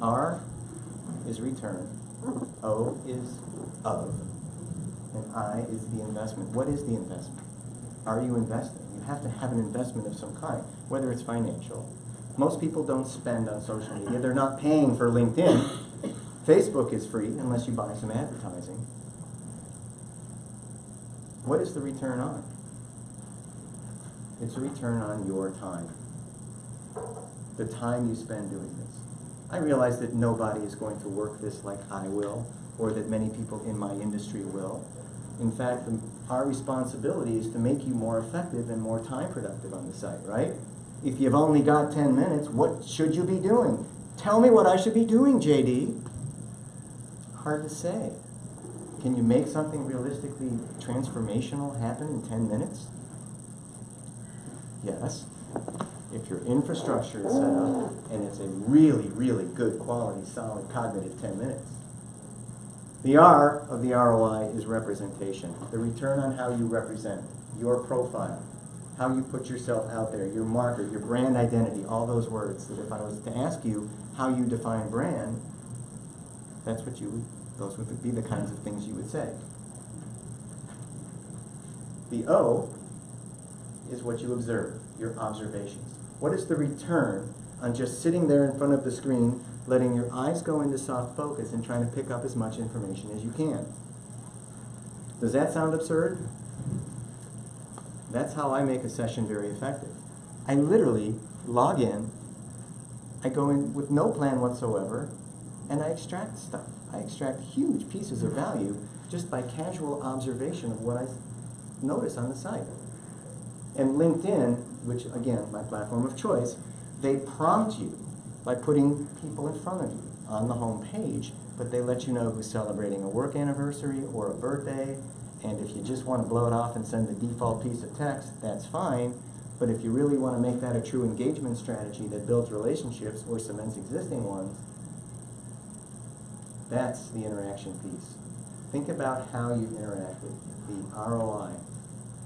R is return, O is of, and I is the investment. What is the investment? Are you investing? You have to have an investment of some kind, whether it's financial. Most people don't spend on social media. They're not paying for LinkedIn. Facebook is free unless you buy some advertising. What is the return on? It's a return on your time. The time you spend doing this. I realize that nobody is going to work this like I will, or that many people in my industry will. In fact, our responsibility is to make you more effective and more time productive on the site, right? If you've only got 10 minutes, what should you be doing? Tell me what I should be doing, JD. Hard to say. Can you make something realistically transformational happen in 10 minutes? Yes. If your infrastructure is set up and it's a really, really good quality, solid, cognitive 10 minutes. The R of the ROI is representation. The return on how you represent, your profile, how you put yourself out there, your marker, your brand identity, all those words that if I was to ask you how you define brand, that's what those would be the kinds of things you would say. The O is what you observe, your observations. What is the return on just sitting there in front of the screen, letting your eyes go into soft focus and trying to pick up as much information as you can? Does that sound absurd? That's how I make a session very effective. I literally log in, I go in with no plan whatsoever, and I extract stuff. I extract huge pieces of value just by casual observation of what I notice on the site. And LinkedIn, which again, my platform of choice, they prompt you by putting people in front of you on the home page, but they let you know who's celebrating a work anniversary or a birthday, and if you just want to blow it off and send the default piece of text, that's fine, but if you really want to make that a true engagement strategy that builds relationships or cements existing ones, that's the interaction piece. Think about how you interact with the ROI,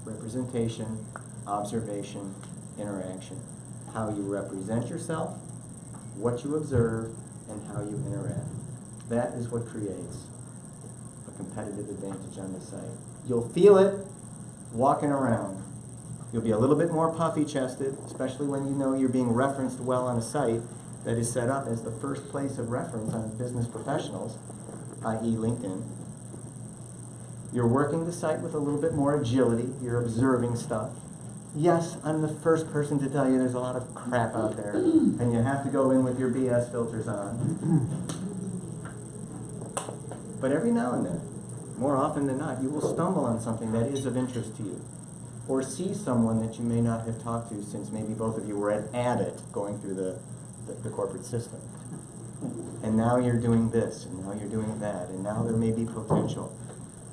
representation, observation, interaction. How you represent yourself, what you observe, and how you interact. That is what creates a competitive advantage on the site. You'll feel it walking around. You'll be a little bit more puffy-chested, especially when you know you're being referenced well on a site that is set up as the first place of reference on business professionals, i.e. LinkedIn. You're working the site with a little bit more agility. You're observing stuff. Yes, I'm the first person to tell you there's a lot of crap out there, and you have to go in with your BS filters on. But every now and then, more often than not, you will stumble on something that is of interest to you, or see someone that you may not have talked to since maybe both of you were at it going through the corporate system. And now you're doing this, and now you're doing that, and now there may be potential.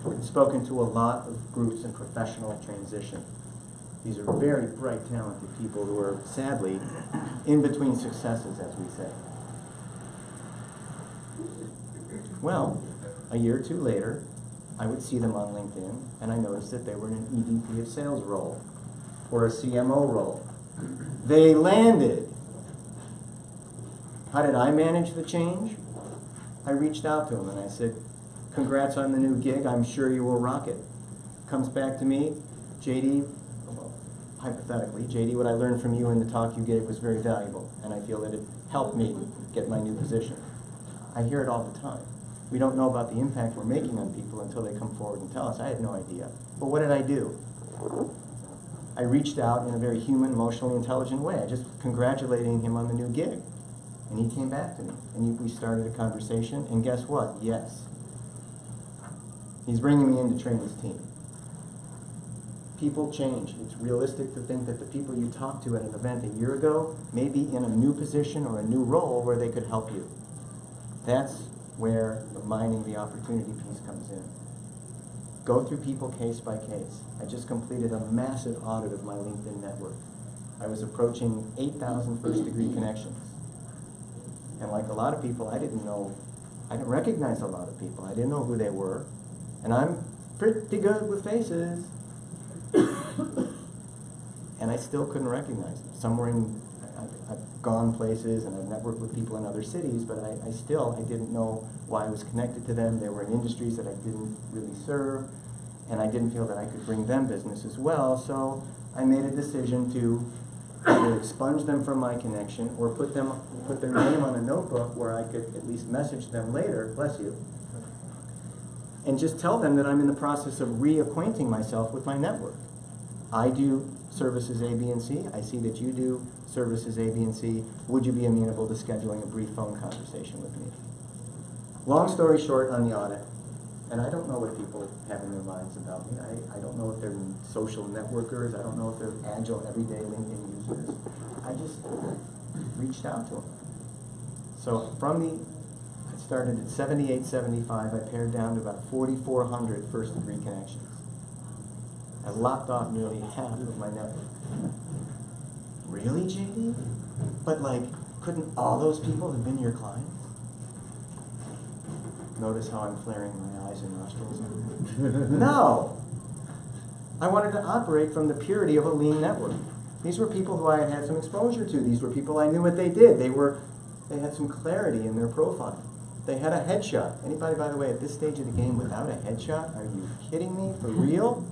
I've spoken to a lot of groups in professional transition. These are very bright, talented people who are, sadly, in between successes, as we say. Well, a year or two later, I would see them on LinkedIn, and I noticed that they were in an EVP of sales role, or a CMO role. They landed. How did I manage the change? I reached out to them, and I said, congrats on the new gig, I'm sure you will rock it. Comes back to me, JD, hypothetically, JD, what I learned from you in the talk you gave was very valuable, and I feel that it helped me get my new position. I hear it all the time. We don't know about the impact we're making on people until they come forward and tell us. I had no idea. But what did I do? I reached out in a very human, emotionally intelligent way. I just congratulating him on the new gig. And he came back to me, and we started a conversation, and guess what? Yes. He's bringing me in to train his team. People change. It's realistic to think that the people you talked to at an event a year ago may be in a new position or a new role where they could help you. That's where the mining the opportunity piece comes in. Go through people case by case. I just completed a massive audit of my LinkedIn network. I was approaching 8,000 first-degree connections. And like a lot of people, I didn't recognize a lot of people. I didn't know who they were. And I'm pretty good with faces. And I still couldn't recognize them. I've gone places and I've networked with people in other cities, but I didn't know why I was connected to them. They were in industries that I didn't really serve, and I didn't feel that I could bring them business as well, so I made a decision to either expunge them from my connection or put their name on a notebook where I could at least message them later, bless you, and just tell them that I'm in the process of reacquainting myself with my network. I do services A, B, and C. I see that you do services A, B, and C. Would you be amenable to scheduling a brief phone conversation with me? Long story short on the audit, And I don't know what people have in their minds about me. I don't know if they're social networkers. I don't know if they're agile, everyday LinkedIn users. I just reached out to them. So I started at 78, 75. I pared down to about 4,400 first-degree connections. I lopped off nearly half of my network. Really, JD? But like, couldn't all those people have been your clients? Notice how I'm flaring my eyes and nostrils? No! I wanted to operate from the purity of a lean network. These were people who I had had some exposure to. These were people I knew what they did. They had some clarity in their profile. They had a headshot. Anybody, by the way, at this stage of the game without a headshot? Are you kidding me? For real?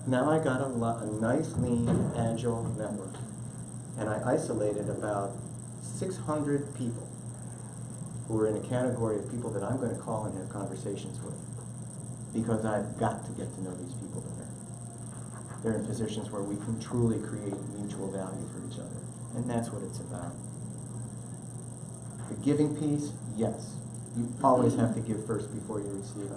Now I got a nice, lean, agile network. And I isolated about 600 people who were in a category of people that I'm going to call and have conversations with, because I've got to get to know these people better. They're in positions where we can truly create mutual value for each other. And that's what it's about. The giving piece, yes. You always have to give first before you receive.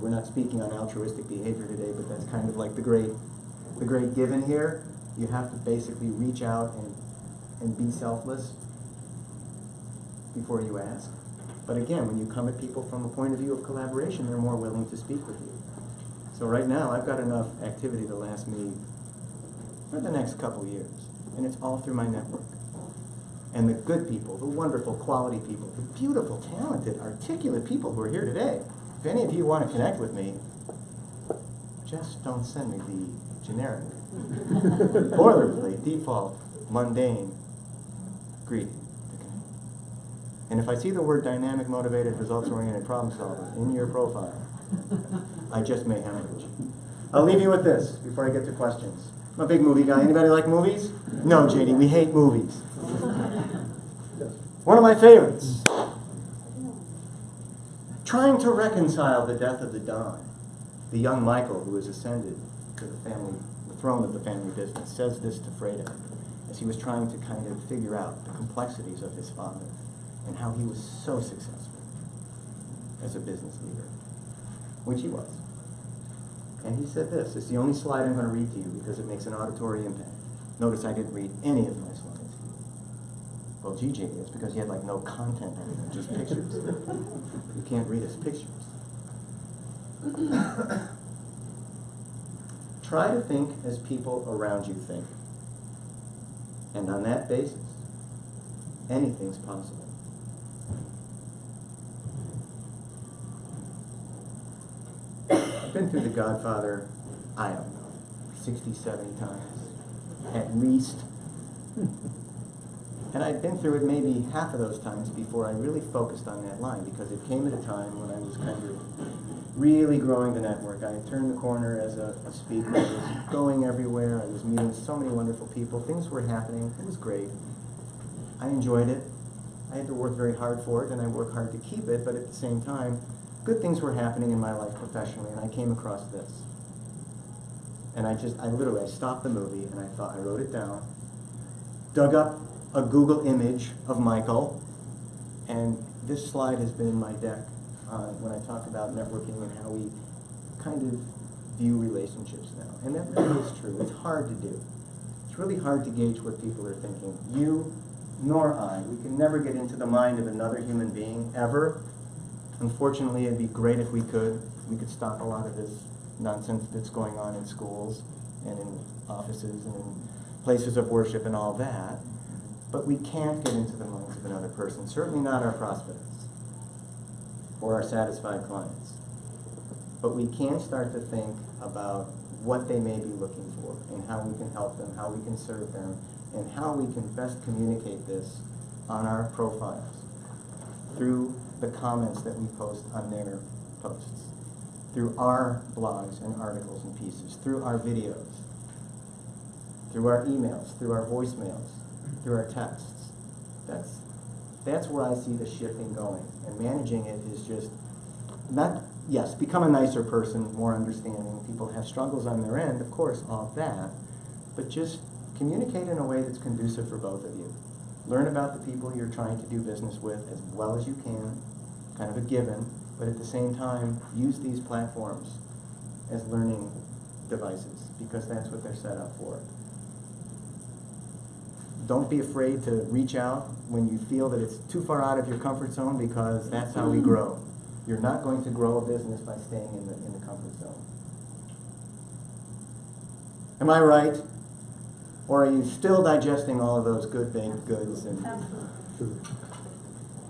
We're not speaking on altruistic behavior today, but that's kind of like the great given here. You have to basically reach out and be selfless before you ask. But again, when you come at people from a point of view of collaboration, they're more willing to speak with you. So right now, I've got enough activity to last me for the next couple years. And it's all through my network. And the good people, the wonderful quality people, the beautiful, talented, articulate people who are here today. If any of you want to connect with me, just don't send me the generic, boilerplate, default, mundane greeting. And if I see the word dynamic, motivated, results-oriented problem solver in your profile, I just may hemorrhage. I'll leave you with this before I get to questions. I'm a big movie guy. Anybody like movies? No, JD, we hate movies. One of my favorites. Trying to reconcile the death of the Don, the young Michael who was ascended to the throne of the family business, says this to Fredo as he was trying to kind of figure out the complexities of his father and how he was so successful as a business leader, which he was. And he said this. It's the only slide I'm going to read to you because it makes an auditory impact. Notice I didn't read any of my slides. Well, GJ, it's because he had like no content on it, just pictures. You can't read his pictures. Try to think as people around you think. And on that basis, anything's possible. I've been through The Godfather, I don't know, 60, 70 times, at least. And I'd been through it maybe half of those times before I really focused on that line, because it came at a time when I was kind of really growing the network. I had turned the corner as a speaker. I was going everywhere. I was meeting so many wonderful people. Things were happening. It was great. I enjoyed it. I had to work very hard for it, and I worked hard to keep it, but at the same time, good things were happening in my life professionally, and I came across this. And I literally stopped the movie, and I wrote it down, dug up a Google image of Michael, and this slide has been in my deck when I talk about networking and how we kind of view relationships now. And that really is true. It's hard to do. It's really hard to gauge what people are thinking. You nor I, we can never get into the mind of another human being, ever. Unfortunately, it'd be great if we could. We could stop a lot of this nonsense that's going on in schools and in offices and in places of worship and all that. But we can't get into the minds of another person, certainly not our prospects or our satisfied clients. But we can start to think about what they may be looking for and how we can help them, how we can serve them, and how we can best communicate this on our profiles through the comments that we post on their posts, through our blogs and articles and pieces, through our videos, through our emails, through our voicemails, through our texts. That's where I see the shifting going. And managing it is just not, yes, become a nicer person, more understanding. People have struggles on their end, of course, all of that. But just communicate in a way that's conducive for both of you. Learn about the people you're trying to do business with as well as you can. kind of a given, but at the same time, use these platforms as learning devices, because that's what they're set up for. Don't be afraid to reach out when you feel that it's too far out of your comfort zone, because that's how we grow. You're not going to grow a business by staying in the comfort zone. Am I right? Or are you still digesting all of those good baked goods?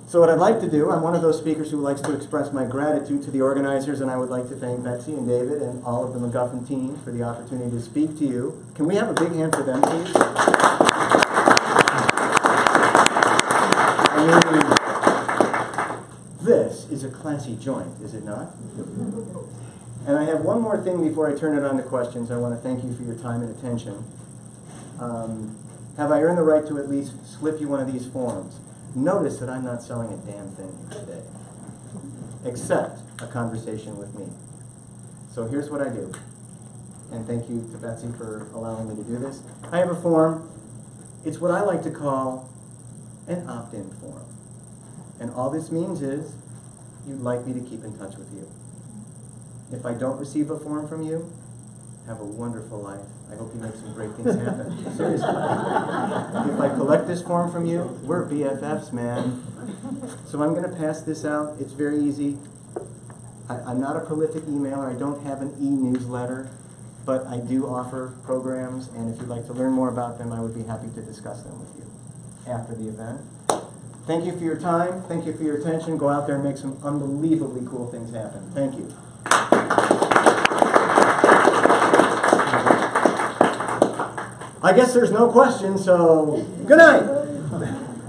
So what I'd like to do, I'm one of those speakers who likes to express my gratitude to the organizers, and I would like to thank Betsy and David and all of the McGuffin team for the opportunity to speak to you. Can we have a big hand for them, please? I mean, this is a classy joint, is it not? And I have one more thing before I turn it on to questions. I want to thank you for your time and attention. Have I earned the right to at least slip you one of these forms? Notice that I'm not selling a damn thing today, except a conversation with me. So here's what I do. And thank you to Betsy for allowing me to do this. I have a form. It's what I like to call an opt-in form. And all this means is you'd like me to keep in touch with you. If I don't receive a form from you, have a wonderful life. I hope you make some great things happen. Seriously. If I collect this form from you, we're BFFs, man. So I'm going to pass this out. It's very easy. I'm not a prolific emailer. I don't have an e-newsletter, but I do offer programs, and if you'd like to learn more about them, I would be happy to discuss them with you after the event. Thank you for your time. Thank you for your attention. Go out there and make some unbelievably cool things happen. Thank you. I guess there's no question, so good night. I have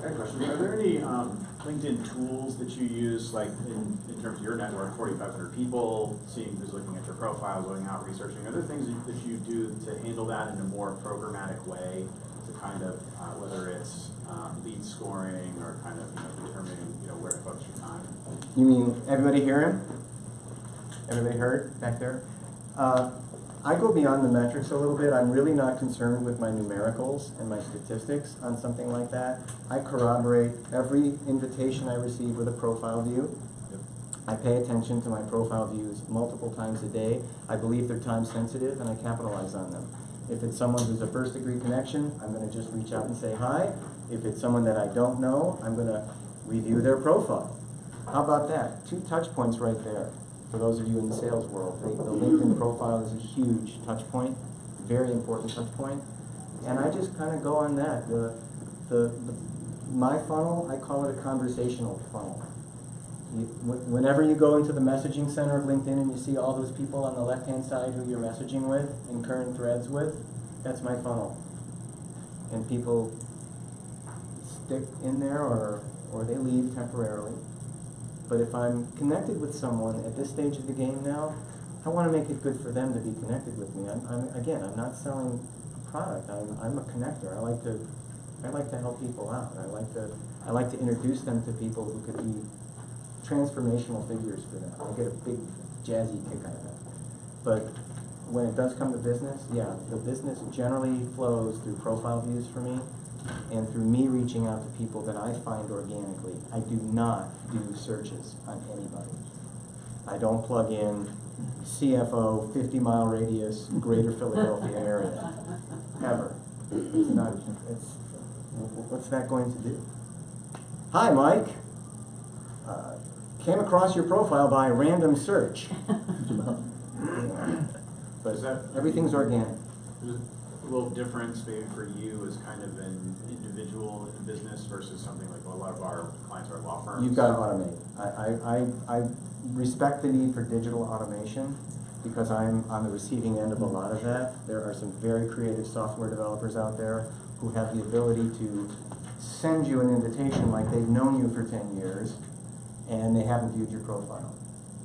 a question. Are there any LinkedIn tools that you use, like in terms of your network, 4,500 people, seeing who's looking at your profile, going out, researching? Are there things that you do to handle that in a more programmatic way, to kind of, whether it's lead scoring or kind of determining where to focus your time? You mean everybody hear him? Everybody heard back there? I go beyond the metrics a little bit. I'm really not concerned with my numericals and my statistics on something like that. I corroborate every invitation I receive with a profile view. Yep. I pay attention to my profile views multiple times a day. I believe they're time sensitive, and I capitalize on them. If it's someone who's a first degree connection, I'm going to just reach out and say hi. If it's someone that I don't know, I'm going to review their profile. How about that? 2 touch points right there. For those of you in the sales world, the LinkedIn profile is a huge touch point, very important touch point. And I just kind of go on that. My funnel, I call it a conversational funnel. Whenever you go into the messaging center of LinkedIn and you see all those people on the left-hand side who you're messaging with, in current threads with, that's my funnel. And people stick in there or they leave temporarily. But if I'm connected with someone at this stage of the game now, I want to make it good for them to be connected with me. I'm not selling a product. I'm a connector. I like to help people out. I like to introduce them to people who could be transformational figures for them. I get a big jazzy kick out of that. But when it does come to business, yeah, the business generally flows through profile views for me, and through me reaching out to people that I find organically. I do not do searches on anybody. I don't plug in CFO, 50-mile radius, greater Philadelphia area. Ever. What's that going to do? Hi, Mike. Came across your profile by random search. But everything's organic. A little difference maybe for you is kind of an individual in the business versus something like a lot of our clients are law firms. You've got to automate. I respect the need for digital automation because I'm on the receiving end of a lot of that. There are some very creative software developers out there who have the ability to send you an invitation like they've known you for 10 years and they haven't viewed your profile.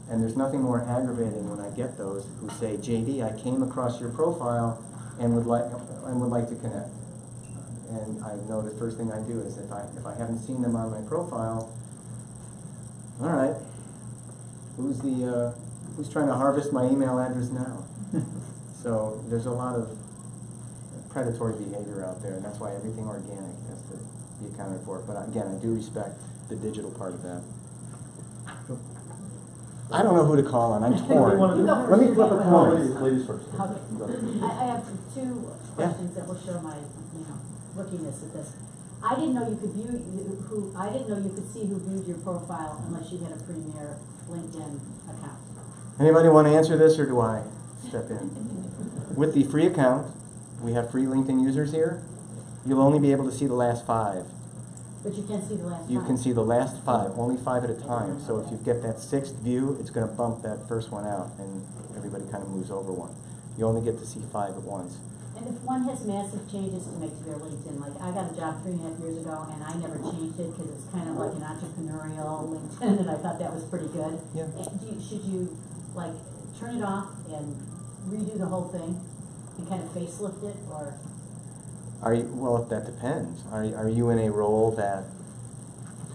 And there's nothing more aggravating when I get those who say, JD, I came across your profile and would like to connect. And I know the first thing I do is if I haven't seen them on my profile, all right, who's trying to harvest my email address now? So there's a lot of predatory behavior out there, and that's why everything organic has to be accounted for. But again, I do respect the digital part of that. I don't know who to call on. I'm torn. Let me flip a coin. Ladies first. Okay. I have two questions that will show my, rookiness at this. I didn't know you could I didn't know you could see who viewed your profile unless you had a premier LinkedIn account. Anybody want to answer this, or do I step in? With the free account, we have free LinkedIn users here. You'll only be able to see the last 5. But you can't see the last You five. can see the last 5, only 5 at a time. So if you get that 6th view, it's going to bump that first one out, and everybody kind of moves over one. You only get to see 5 at once. And if one has massive changes to make to their LinkedIn, like I got a job 3.5 years ago and I never changed it because it's kind of like an entrepreneurial LinkedIn, and I thought that was pretty good. Yeah. Should you like turn it off and redo the whole thing and kind of facelift it, or? Well, that depends. Are you in a role that,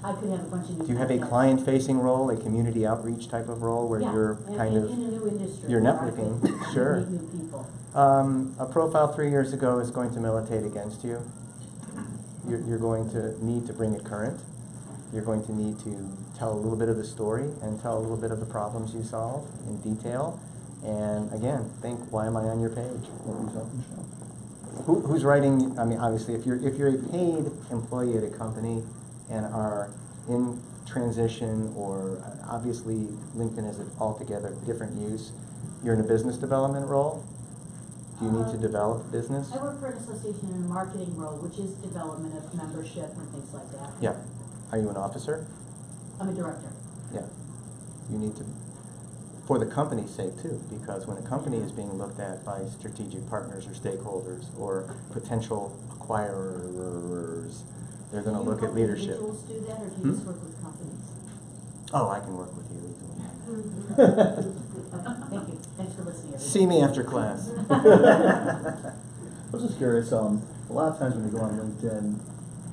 I could have a bunch of new. do you have a contacts. client-facing role, a community outreach type of role, where Yeah, you're and kind in of, a new industry. you're where I networking, could sure. meet new people. A profile 3 years ago is going to militate against you. You're going to need to bring it current. You're going to need to tell a little bit of the story and tell a little bit of the problems you solve in detail. And again, think, why am I on your page? Who's writing? I mean, obviously, if you're a paid employee at a company and are in transition, or obviously LinkedIn is an altogether different use, you're in a business development role. Do you need to develop business? I work for an association in a marketing role, which is development of membership and things like that. Yeah. Are you an officer? I'm a director. Yeah. You need to, for the company's sake too, because when a company is being looked at by strategic partners or stakeholders or potential acquirers, they're going to look at leadership. Do individuals do that, or do you just work with companies? Oh, I can work with you. Thank you. Thanks for listening, everybody. See me after class. I was just curious, a lot of times when you go on LinkedIn,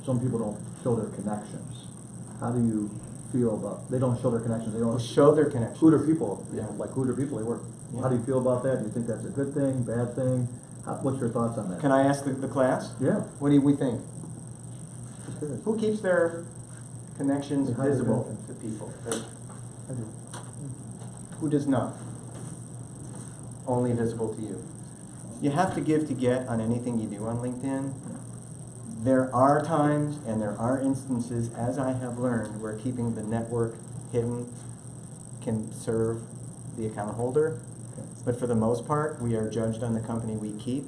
some people don't show their connections. How do you feel about, they don't show their connections, they don't Show their connection. who their people, Yeah. like who their people they work. Yeah. How do you feel about that? Do you think that's a good thing, bad thing? What's your thoughts on that? Can I ask the class? Yeah. What do we think? Just curious. Who keeps their connections They hide their visible connections. to people? I do. Who does not? Only visible to you. You have to give to get on anything you do on LinkedIn. There are times and there are instances, as I have learned, where keeping the network hidden can serve the account holder. But for the most part, we are judged on the company we keep,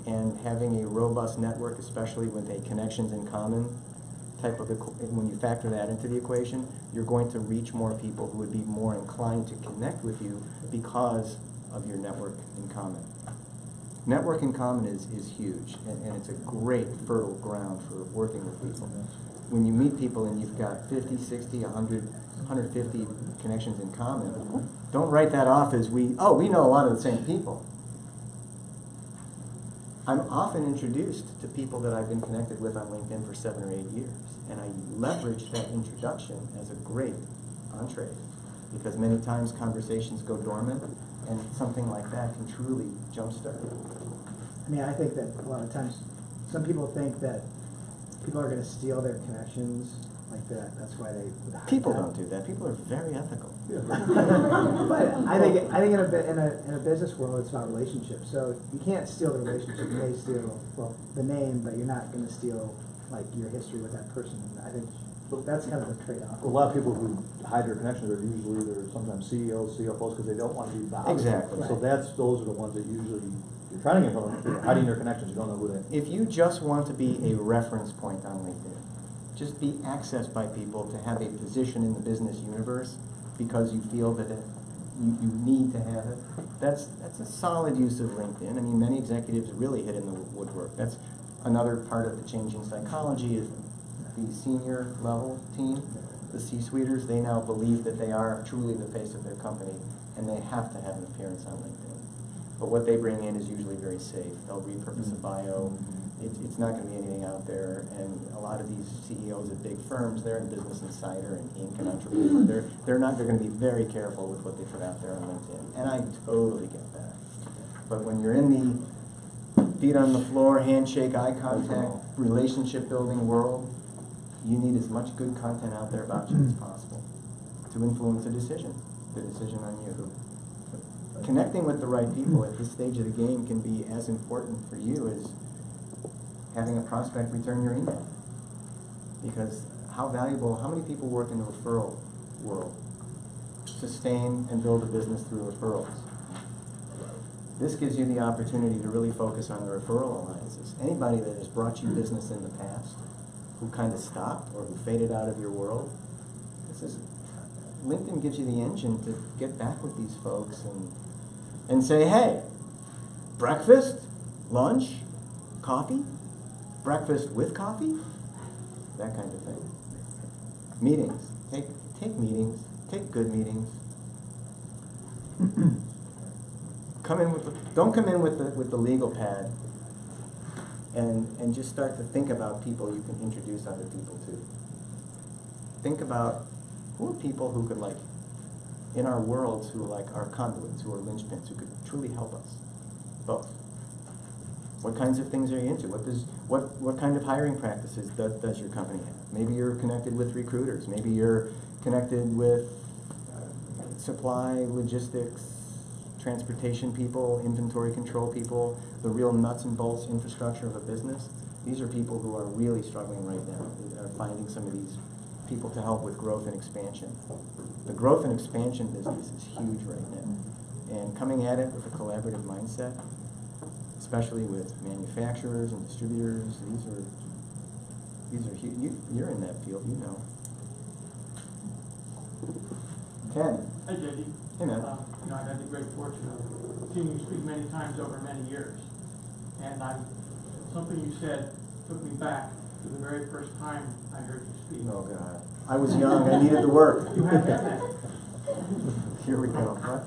and having a robust network, especially with a connections in common type of, when you factor that into the equation, you're going to reach more people who would be more inclined to connect with you because of your network in common. Network in common is huge, and it's a great fertile ground for working with people. When you meet people and you've got 50, 60, 100, 150 connections in common, don't write that off as we know a lot of the same people. I'm often introduced to people that I've been connected with on LinkedIn for 7 or 8 years, and I leverage that introduction as a great entree, because many times conversations go dormant, and something like that can truly jumpstart it. I mean, I think that a lot of times, some people think that people are going to steal their connections like that. That's why they would hide People that. don't do that. People are very ethical. But I think in a business world, it's about relationships. So you can't steal the relationship. You may steal the name, but you're not going to steal like your history with that person. I think that's kind of a trade-off. A lot of people who hide their connections are usually they're sometimes CEOs, CFOs, because they don't want to be bothered. Exactly. So those are the ones that usually you're trying to get from them, hiding their connections. You don't know who they. If you just want to be a reference point on LinkedIn, just be accessed by people to have a position in the business universe because you feel that you need to have it, that's a solid use of LinkedIn. I mean, many executives really hit in the woodwork. That's another part of the changing psychology is the senior level team, the C-suiters, they now believe that they are truly the face of their company and they have to have an appearance on LinkedIn. But what they bring in is usually very safe. They'll repurpose a bio. It's not going to be anything out there. And a lot of these CEOs at big firms, they're in Business Insider and Inc. and Entrepreneur. They're going to be very careful with what they put out there on LinkedIn. And I totally get that. But when you're in the feet on the floor, handshake, eye contact, relationship building world, you need as much good content out there about you as possible to influence the decision on you. Connecting with the right people at this stage of the game can be as important for you as having a prospect return your email. Because how many people work in the referral world? Sustain and build a business through referrals. This gives you the opportunity to really focus on the referral alliances. Anybody that has brought you business in the past, who kind of stopped or who faded out of your world, LinkedIn gives you the engine to get back with these folks and say, hey, breakfast, lunch, coffee, breakfast with coffee, that kind of thing. Meetings, take meetings, take good meetings. Don't come in with the legal pad and just start to think about people you can introduce other people to. Think about who are people who could, like, in our worlds, who like are conduits, who are linchpins, who could truly help us. Both. What kinds of things are you into? What kind of hiring practices does your company have? Maybe you're connected with recruiters. Maybe you're connected with supply, logistics, transportation people, inventory control people, the real nuts and bolts infrastructure of a business. These are people who are really struggling right now. They are finding some of these people to help with growth and expansion. The growth and expansion business is huge right now. And coming at it with a collaborative mindset, especially with manufacturers and distributors, these are huge. You're in that field, you know. Ken. Hi, JD. Hey, man. I've had the great fortune of seeing you speak many times over many years. And something you said took me back to the very first time I heard you speak. Oh, God. I was young. I needed the work. You had that. Here we go. What?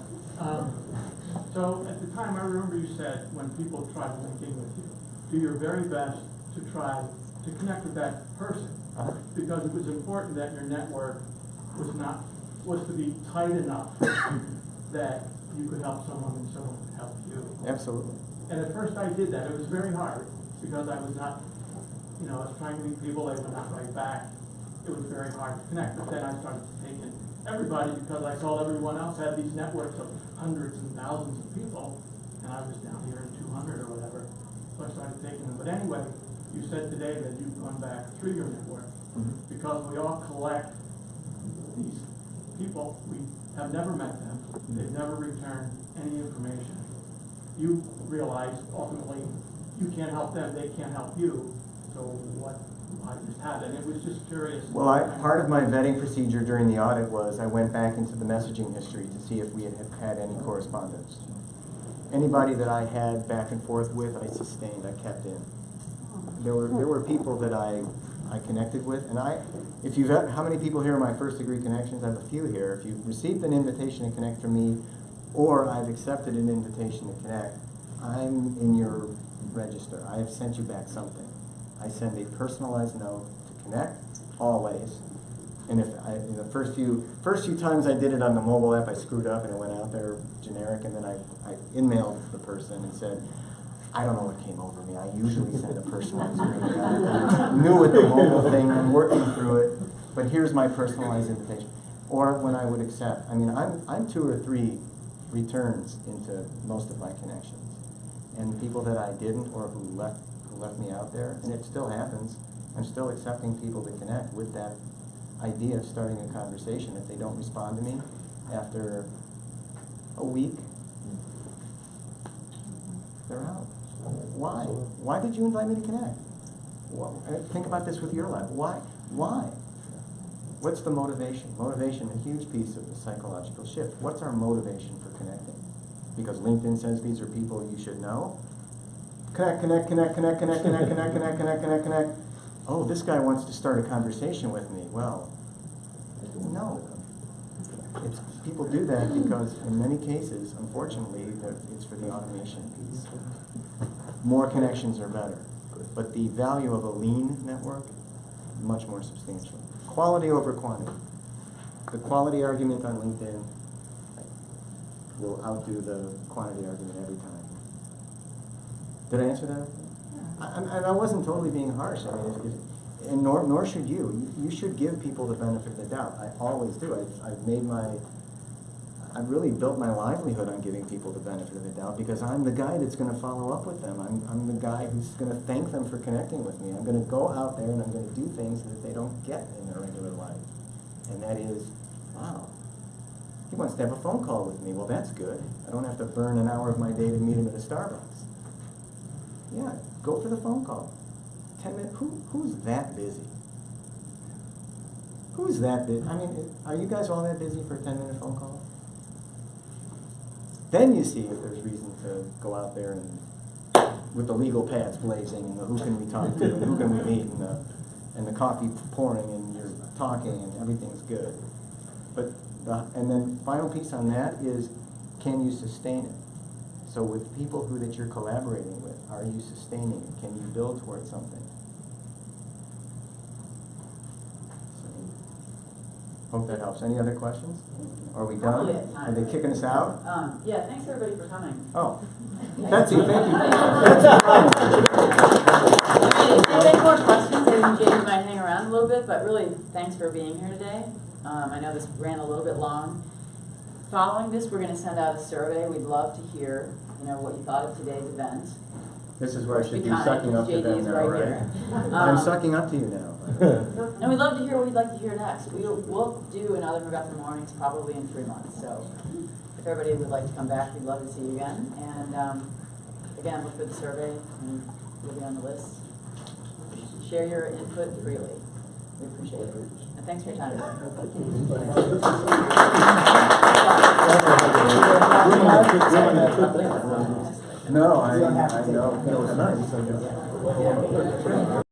So at the time, I remember you said when people try to link in with you, do your very best to try to connect with that person. Because it was important that your network was to be tight enough that you could help someone and someone could help you. Absolutely. And at first I did that. It was very hard because I was not, I was trying to meet people, they would not write back. It was very hard to connect. But then I started to take in everybody because I saw everyone else had these networks of hundreds and thousands of people, and I was down here at 200 or whatever. So I started taking them. But anyway, you said today that you've gone back through your network because we all collect these people. We have never met them. They've never returned any information. You realize ultimately you can't help them, they can't help you. So what just happened? It was just curious. Well, part of my vetting procedure during the audit was I went back into the messaging history to see if we had any correspondence. Anybody that I had back and forth with, I sustained, I kept in. There were people that I connected with, and how many people here are my first degree connections? I have a few here. If you've received an invitation to connect from me, or I've accepted an invitation to connect, I'm in your register. I have sent you back something. I send a personalized note to connect, always. And if in the first few times I did it on the mobile app, I screwed up and it went out there generic, and then I emailed the person and said, I don't know what came over me. I usually send a personalized greeting. I'm new with the mobile thing. I'm working through it, but here's my personalized invitation. Or when I would accept. I mean, I'm 2 or 3 returns into most of my connections, and people that I didn't or who left me out there, and it still happens. I'm still accepting people to connect with that idea of starting a conversation. If they don't respond to me after a week, they're out. Why? Why did you invite me to connect? Well, think about this with your life. Why? What's the motivation? Motivation, a huge piece of the psychological shift. What's our motivation for connecting? Because LinkedIn says these are people you should know. Connect. Oh, this guy wants to start a conversation with me. Well, no. People do that because in many cases, unfortunately, it's for the automation piece. More connections are better. But the value of a lean network, much more substantial. Quality over quantity. The quality argument on LinkedIn will outdo the quantity argument every time. Did I answer that? And I wasn't totally being harsh. I mean, and nor should you. You should give people the benefit of the doubt. I always do. I've really built my livelihood on giving people the benefit of the doubt because I'm the guy that's going to follow up with them. I'm the guy who's going to thank them for connecting with me. I'm going to go out there and I'm going to do things that they don't get in their regular life. And that is, wow, he wants to have a phone call with me. Well, that's good. I don't have to burn an hour of my day to meet him at a Starbucks. Yeah, go for the phone call. 10 minutes. Who's that busy? Who's that busy? I mean, are you guys all that busy for a 10-minute phone call? Then you see if there's reason to go out there and with the legal pads blazing and the who can we talk to and who can we meet and the coffee pouring and you're talking and everything's good. But and then final piece on that is, can you sustain it? So with people that you're collaborating with, are you sustaining it? Can you build towards something? So, hope that helps. Any other questions? Are we done? Probably at time. Are they kicking us out? Yeah, thanks everybody for coming. Oh, Betsy, thank you. If you have any more questions, I think Jamie might hang around a little bit, but really, thanks for being here today. I know this ran a little bit long. Following this, we're going to send out a survey. We'd love to hear, what you thought of today's event. This is where I should be Kind, sucking up to JD them is now, right right? here. I'm sucking up to you now. And we'd love to hear what you'd like to hear next. We'll do another McGuffin Mornings probably in 3 months. So if everybody would like to come back, we'd love to see you again. And again, look for the survey and you'll be on the list. Share your input freely. We appreciate it. And thanks for your time. No, I know. It was nice.